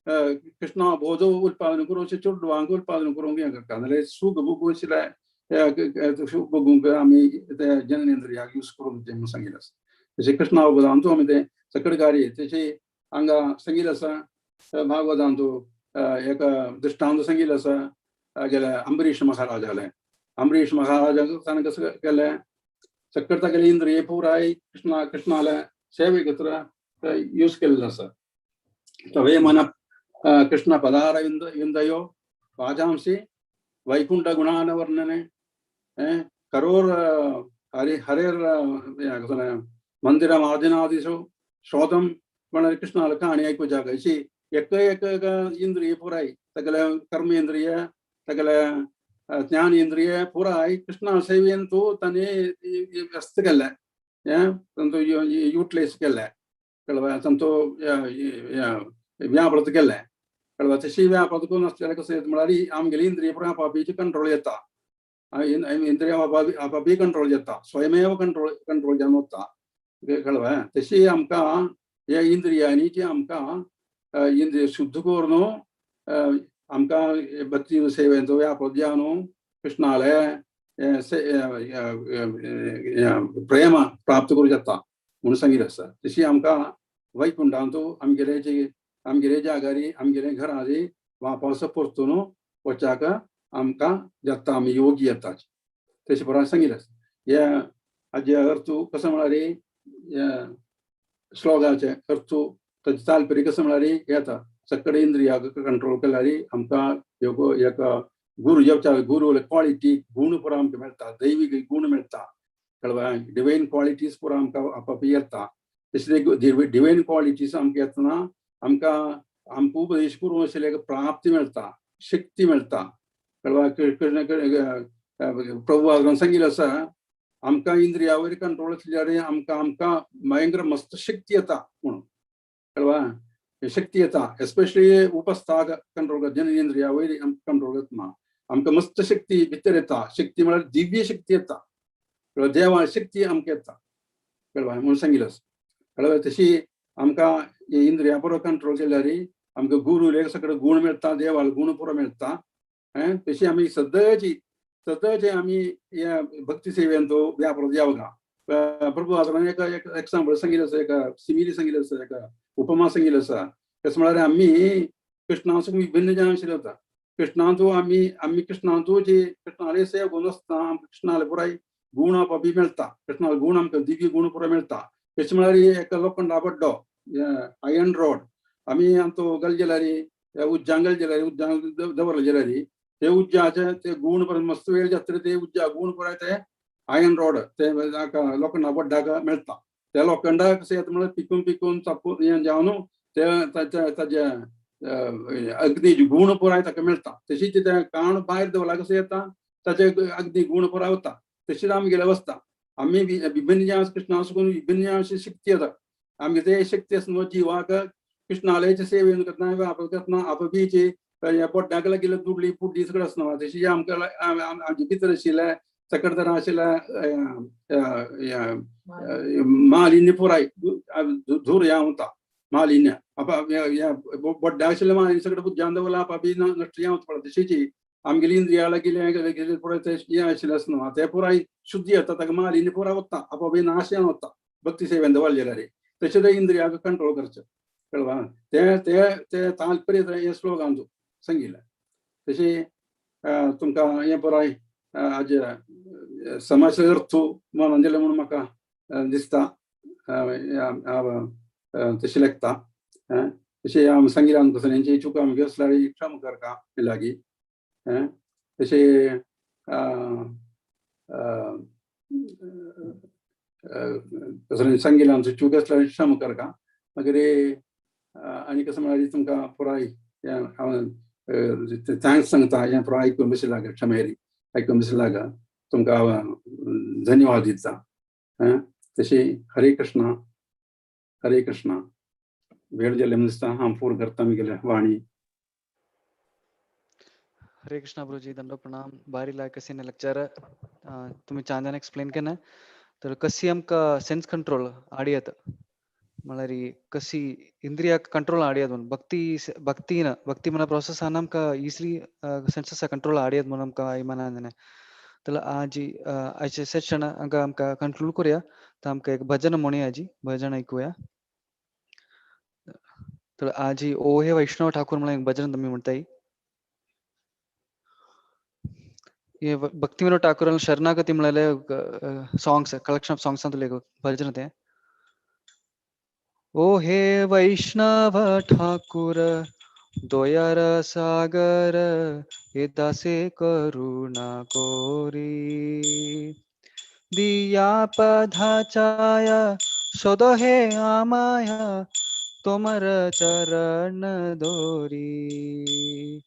कृष्णा बोधो उत्पादन करून चुडवांक उत्पादन करूंक हें करता नाल्यार सूख बूक आशिल्ले सूख बगूंक आमी ते जननेंद्रियाक यूज करून तें सांगिल्लें आसा तशें कृष्णा अवबोधांतू आमी ते सकडकारी तशी हांगा सांगिल्लें आसा भागवतांतू एक दृश्टांत सांगिल्लें आसा गेल्या अंबरीश महाराजाले अंबरीश महाराजाक ताणें कसं केलें सकड तागेले इंद्रिय पुराय कृष्णाले सेवे खातीर यूज केल्लो आसा तवे मन कृष्ण पदार विंदयो वाजांसी वैकुंठ गुणान वर्णने करोर हरेर मंदिर मार्जनादिषु श्रोतम म्हळ्यार कृष्णाला कहाणी आयकुच्याक अशी एक इंद्रिय पुराय तगेले कर्मेंद्रिय तगेले ज्ञानेंद्रिय पुराय कृष्णा सेवेन तू ताणे व्यस्त केल्ले तांचो युटिलायज केल्ले कळवा तांचो व्यापृत केल्ले कळवा तशी व्यापृत करून आसल्यार कशें म्हळ्यार आमगेली इंद्रिय पुराय आपापीचे कंट्रोल येता इंद्रिय आपापी कंट्रोल येता स्वयमेव कंट्रोल जावन वता कळवा तशी आमकां ह्या इंद्रियांनी जी आमकां इंद्रिय शुद्ध करून आमकां भक्ती सेवेचो व्यापक जावन कृष्णाले प्रेम प्राप्त करूं जाता म्हणून सांगिल्लें आसा तशी आमकां वैकुंठांतू आमगेले जागारी आमगेले घरांनी वापस परतून वचाक आमकां जाता आमी योगी येता तशें प्रमाणे सांगिल्लें आसा ह्या हाजे अर्थ कसो म्हळ्यार श्लोकाचे अर्थ ताचें तात्पर्य कसो म्हळ्यार येता सकड इंद्रियाक कंट्रोल केल्यार आमकां एक गुरू जेवचा गुरू क्वॉलिटी गुण पुरो आमकां मेळटा दैवीक गुण मेळटा कळवा डिवायन क्वॉलिटीज पुरो आमकां आपापी येता तशें डिवायन क्वॉलिटीज आमकां येतना आमकां उपदेश करूं आशिल्ले प्राप्ती मेळटा शक्ती मेळटा कळवा प्रभू सांगिल्लें आसा आमकां इंद्रिया वयर कंट्रोल आसल्यार आमकां भयंकर मस्त शक्ती येता म्हणून कळवा शक्ती येता एस्पेशली उपस्थाक कंट्रोल जननेंद्रिया वयर कंट्रोल येतना आमकां मस्त शक्ती भितर येता शक्ती म्हळ्यार दिव्य शक्ती येता कळवा देवा शक्ती आमकां येता कळवा म्हणून सांगिल्लें आसा कळवा तशी आमकां इंद्रिया पुरो कंट्रोल केल्यार आमकां गुरूले सगळे गुण मेळटा देवाला गुण पुरो मेळटा तशी आमी सदांचे आमी ह्या भक्ती सेवेन तो व्यापृत जावगा प्रभू आदारान एक एक्झाम्पल सांगिल्लें आसा एक सिमिली सांगिल्लें आसा एक उपमा सांगिल्लें आसा कशें म्हळ्यार आमी कृष्णासून विभिन्न जावन आशिल्ले वता कृष्णांतू आमी कृष्णांतू जी कृष्णाले सेव करून आसता आमकां कृष्णाले पुराय गुण आपापी मेळटा कृष्णाले गुण आमकां दिव्य गुण पुरो मेळटा कशें म्हळ्यार एक लोखंडा बड्डो आयर्न रॉड आमी आमचो घाल जाल्यार उज्जांक घाल जाल्यार उज्जांक दवरले जाल्यार ते उज्जाचे ते गुण मस्त वेळ जातकीर ते उज्जा गुण पुराय ते आयर्न रॉड ते लोखंडा बड्डाक मेळटा त्या लोखंडाक कशें येता म्हळ्यार पिकून चापून हें जावन ताजे अग्नी गुण पुराय ताका मेळटा तशीच ते काण भायर दवरल्यार कशें येता ताचे अग्नी गुण पुराय वता तशीच आमगेले वस्ता आमी विभिन्न जे कृष्णा वचून विभिन्न अशी शक्ती येता आमगे ते शक्ती आसतना जिवाक कृष्णालयाचे सेवेन करतना आपापीची पोट्ट्याक लागीं दुडली पुडली सगळें आसना तशी आमकां आमचे भितर आशिल्ले सकडतरा आशिल्ले मालिन्य पुराय धूर हें वता मालिन्य बड्डे आशिल्लें मालिन्य सगळें बुद्ध्यान दवरलां पापी नश्ट जावंच पडटा तशीची आमगेली इंद्रियां गेले पुराय हें आशिल्लें आसना न्हू तें पुराय शुद्धी येता ताका मालिन्य पुराय वता आपोआप नाश जावन वता भक्ती सेवेन दवरले जाल्यार तशें ते इंद्रियाक कंट्रोल करचें कळ्ळें तें तें तें तात्पर्य हे स्लोगान सांगिल्लें तशें तुमकां हें पुराय हाजे समाज अर्थू म्हणून दिलें म्हणून म्हाका दिसता तशें लेखता तशें हांव सांगिल्लें आमकां हेंची चुका आमगे असल्यार क्षम करता लागीं तशें सांगिल्लें आमचो चूक आसल्यार क्षम करता मागीर आनी कसं म्हळ्यार तुमकां पुराय थँक्स सांगता हें पुराय आयकून बशें लागा क्षमेरी आयकून बशें लागा तुमकां धन्यवाद दिता तशें हरे कृष्णा वेळ जाले दिसता हांव पूर्ण करता म्हगेले वाणी हरे कृष्णा गुरुजी दंडो प्रणाम बारी लायक कशी लेक्चर तुम्ही छान एक्सप्लेन केलं तर कशी आमकां सेन्स कंट्रोल आडी येता म्हळ्यार कशी इंद्रिया कंट्रोल आडी येता म्हणून भक्ती म्हणा प्रोसेस आमकां इजिली सेन्सेस कंट्रोल आडी येता म्हणून आमकां इमानान तर आजचे सेशन आमकां कंक्लूड करूया तर आमकां एक भजन म्हणूया आजी भजन ऐकूया तर आजी ओ हे वैष्णव ठाकूर म्हणून एक भजन तुम्ही म्हणताय ये भक्ती विनोद ठाकूर शरणागती म्हळ्यार सॉंग्स कलेक्शन ऑफ सॉंग्स तुले भजन ते ओ हे वैष्णव ठाकुर दयार सागर हे दासे करुणा कोरी दिया पधाचाय सदो हे आमाया तोमर चरण दोरी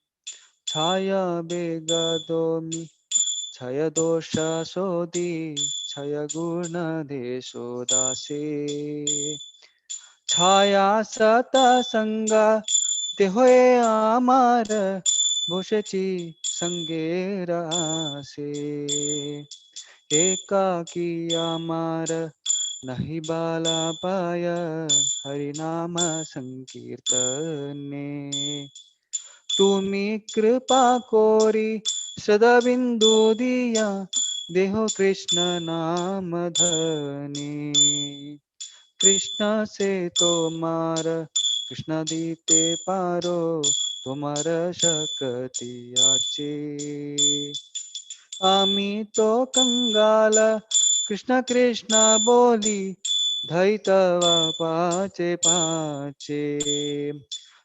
छाया बेगा दोमी छय दोष सोदी छय गुण देशो दासे छाया सत संगा देहोए आमार भूषची संगेरासे एकाकी आमार नहीं बाला पाय हरिनाम संकीर्तने तुम्ही कृपा कोरी सदबिंदु दिया देहो कृष्ण नाम धनी कृष्ण से तो मार कृष्ण दीते पारो तुम्हार शक्ति आचे आमी तो कंगाल कृष्ण कृष्ण बोली धैतवा पाचे पाचे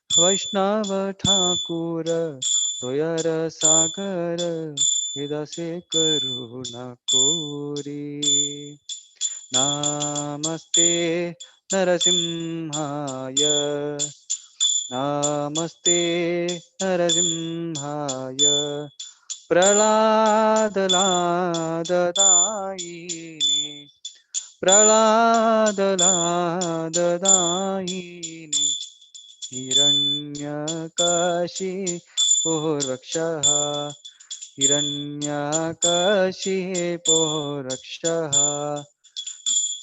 वैष्णव ठाकुर दयार सागर हृदय करुणा कोरी नमस्ते नरसिंहाय नमस्ते नरसिंहाय प्रहलाद लाददायिने प्रहलाद लाददायिने हिरण्यकशिपुर्वक्षः हिरण्यकशिपुर्वक्षः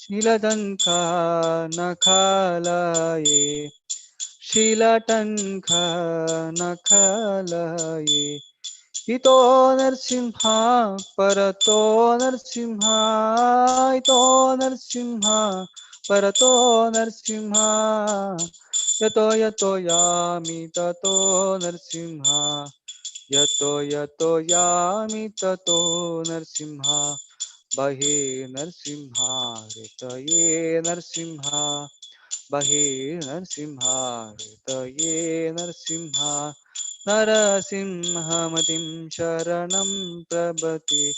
शीलटङ्का नखलये शीलटङ्का नखलये इतो नरसिंहा परतो नरसिंहा इतो नरसिंहा परतो नरसिंहा यतो यतो यामि ततो नरसिंहा यतो यतो यामि ततो नरसिंहा बहे नरसिंहा ऋतये नरसिंहा बहे नरसिंहा ऋतये नरसिंहा नरसिंहमतिं शरणं प्रपद्ये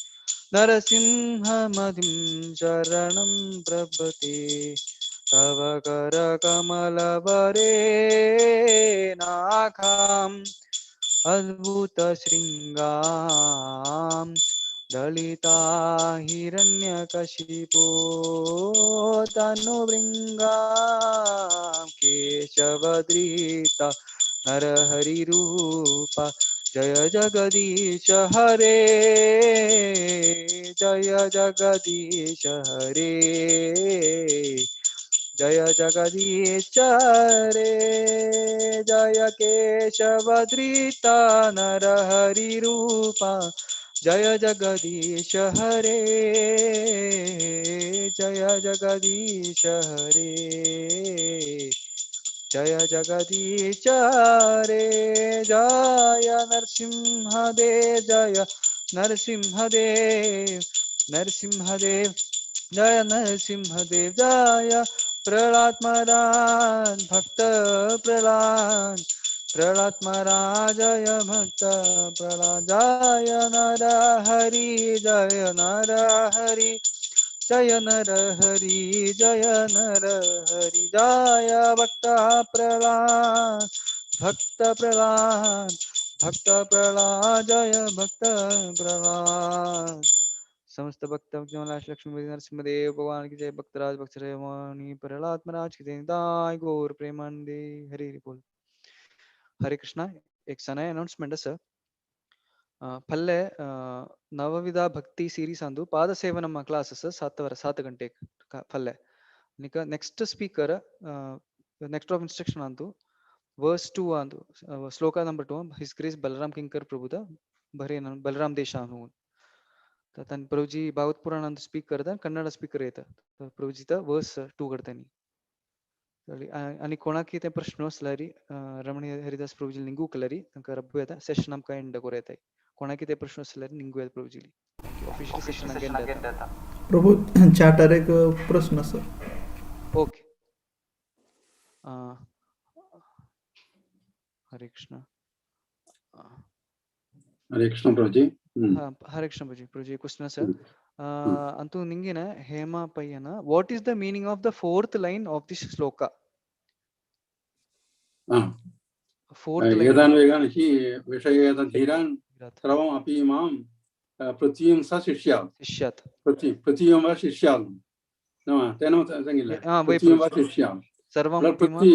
नरसिंहमतिं शरणं प्रपद्ये तव करकमलवरे नाखाम् अद्भुतशृङ्गां ललिता हिरण्यकशिपो तनुभृङ्गां केशवधृता नरहरिरूपा जय जगदीश हरे जय जगदीश हरे जय जगदीश रे, जय केशवधृता नरहरि रूपा, जय जगदीश हरे, जय जगदीश हरे, जय जगदीश रे, जय नरसिंहदेव, जय नरसिंहदेव, नरसिंहदेव, जय नरसिंहदेव, जय प्रहलाद महाराज, भक्त प्रहलाद, प्रहलाद महाराज, जय भक्त प्रहलाद, जय नर हरि, जय नर हरि, जय नर हरि, जय नर हरि, जय भक्त प्रहलाद, भक्त प्रहलाद, भक्त प्रहलाद, जय भक्त प्रहलाद। समस्त भक्त लक्ष्मी नरसिंहदेव भगवान की जय, भक्तराज भक्तरानी प्रहलाद महाराज की जय, दाय गौर प्रेमानंदे हरि हरि बोल. हरे कृष्णा. एक सनय अनाउन्स्मेंट सर. ಪಲ್ಲೆ ನವವಿಧ ಭಕ್ತಿ ಸೀರೀಸ್ ಅಂದು ಪಾದ ಸೇವನಮ್ಮ ಕ್ಲಾಸಸ್ 7 ಗಂಟೆ ಪಲ್ಲೆ ನಿಕ next speaker next of instruction ಅಂತು ವರ್ಸ್ 2 ಅಂದು ಶ್ಲೋಕ number 2 his grace Balaram Kinkar ಪ್ರಭುದ ಭರೇ ಬಲರಾಮ್ ದೇಶ ಅನು तन प्रभुजी भागवत पुराण अंत स्पीकर दा कन्नड स्पीकर येता प्रभुजी ता वर्स 2 करतानी आणि कोणाकी ते प्रश्न असलारी रमणी हरिदास प्रभुजी निंगू कलरी तंका रब्बू येता सेशन आमका एंड कोरेताय कोणाकी ते प्रश्न असलारी निंगू येता प्रभुजी ऑफिशियली सेशन अगेन देता प्रभु चार्टर एक प्रश्न सर. ओके. हरे कृष्ण. हरे कृष्ण प्रभुजी. Hare Krishna Prabhuji question sir. अंतु निंगिನ ಹೇಮ ಪಯ್ಯನ what is the meaning of the fourth line of this shloka? Fourth line. यदान वेगान हि विषयेन धीरान सर्वम् अपि मां पृथ्वीं स शिष्यात्. पृथ्वीं वा शिष्यात्. नवा तेन संगिल्ल. पृथ्वीं वा शिष्यात्. सर्वं पृथ्वी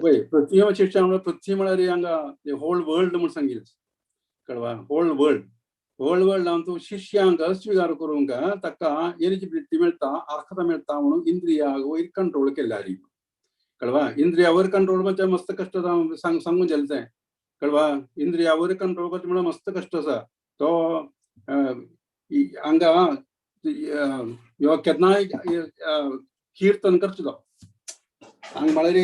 वय पृथ्वी वा शिष्यात् म्हणजे पृथ्वी म्हळ्यार हांगा the whole world म्हूण सांगिल्लें. कळवा whole वर्ल्ड अंतू शिष्यांक स्वीकार करूंक ताका एलिजिबिलिटी मेळटा, अर्हता मेळटा म्हणून इंद्रियाक वयर कंट्रोल केल्यारी. कळवा इंद्रियावर कंट्रोल म्हणजे मस्त कष्ट सांगून जालें तें. कळवा इंद्रियावर कंट्रोल करता म्हणल्यार मस्त कष्ट आसा तो हांगा ह्यो केन्नाय कीर्तन करचो हांगा म्हळ्यार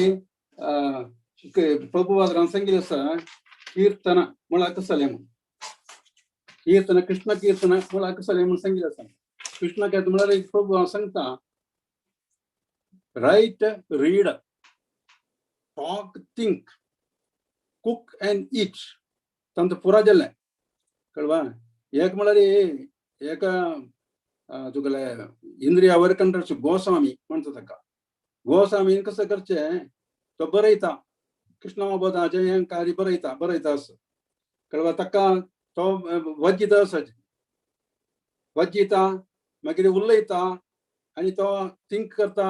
प्रभुपादान सांगिल्लें आसा कीर्तन म्हळ्यार कसलें म्हणून. कीर्तन कृष्ण कीर्तन म्हळ्यार कसलें म्हणून सांगिल्लें आसा. कृष्ण कीर्तन म्हळ्यार प्रभु सांगता write, read, talk, think, cook and eat तांचो पुरा जाल्लें. कळवा एक म्हळ्यार एक तुगेले इंद्रियावर कंट्रोल गोस्वामी म्हणटा ताका. गोस्वामीन कसं करचें तो बरयता कृष्णावबोधाचें कार्य बरयता आसा. कळवा ताका तो वज्जिता मागीर उलयता आनी तो थिंक करता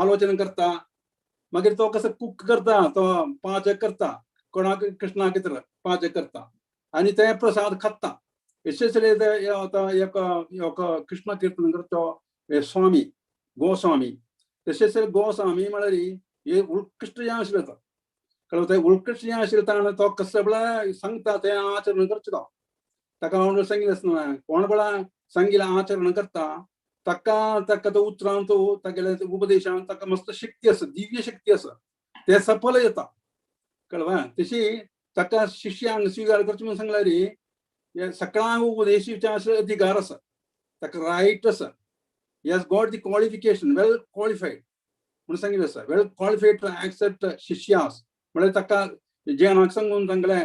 आलोचना करता मागीर तो कसो कुक करता तो पाचक करता कोणाक कृष्णाक पाचक करता आनी ते प्रसाद खाता. स्पेशली एक कृष्ण कीर्तन करतो स्वामी गोस्वामी. तशेंच गोस्वामी म्हळ्यार हे उत्कृश्ट जें आशिल्लें तो कळ्ळें. तें उत्कृश्ट जें आशिल्लें ताणें तो कसले बळा सांगता तें आचरण करचें तो. ताका हांव सांगिल्लें आसतना कोण बळा सांगिल्लें आचरण करता ताका तो उतरांत तागेल्या उपदेशांत ताका मस्त शक्ती आसा, दिव्य शक्ती आसा, ते सफल येता. कळ्ळें. तशी ताका शिष्यांक स्वीकार करचें म्हणून सांगल्यार सगळ्यांक उपदेशाचे अधिकार आसा. ताका रायट आसा. he has got the qualification, well qualified म्हणून सांगिल्लें आसा. well qualified to accept शिष्यास म्हळ्यार ताका जेवणाक सांगून तांगेले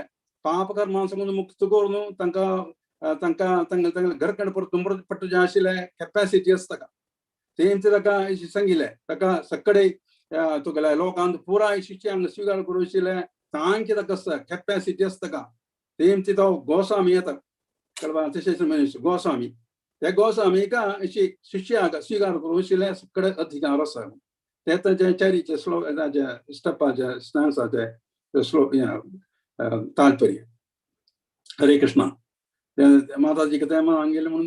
पाप कर्मां सांगून मुक्त करून तांगेले घरकान्न परतून पडटा जें आशिल्लें कॅपॅसिटी आसा ताका. तेंच ताका सांगिल्लें ताका सगळे तुगेल्या लोकांक पुराय शिष्यांक स्वीकार करूं आशिल्लें तांची ताका आसा कॅपॅसिटी आसा ताका. तेंच तो गोस्वामी येता. कळ्ळें. तशेंच मनीस गोस्वामी त्या गोस्वामीक अशी शिष्याक स्वीकार करूं आशिल्लें सगळे अधिकार आसा. ते ताचे चारीचे श्लोक स्टपाचे स्टान्साचे श्लोक तात्पर्य. हरे कृष्ण. माताजी कितें म्हणून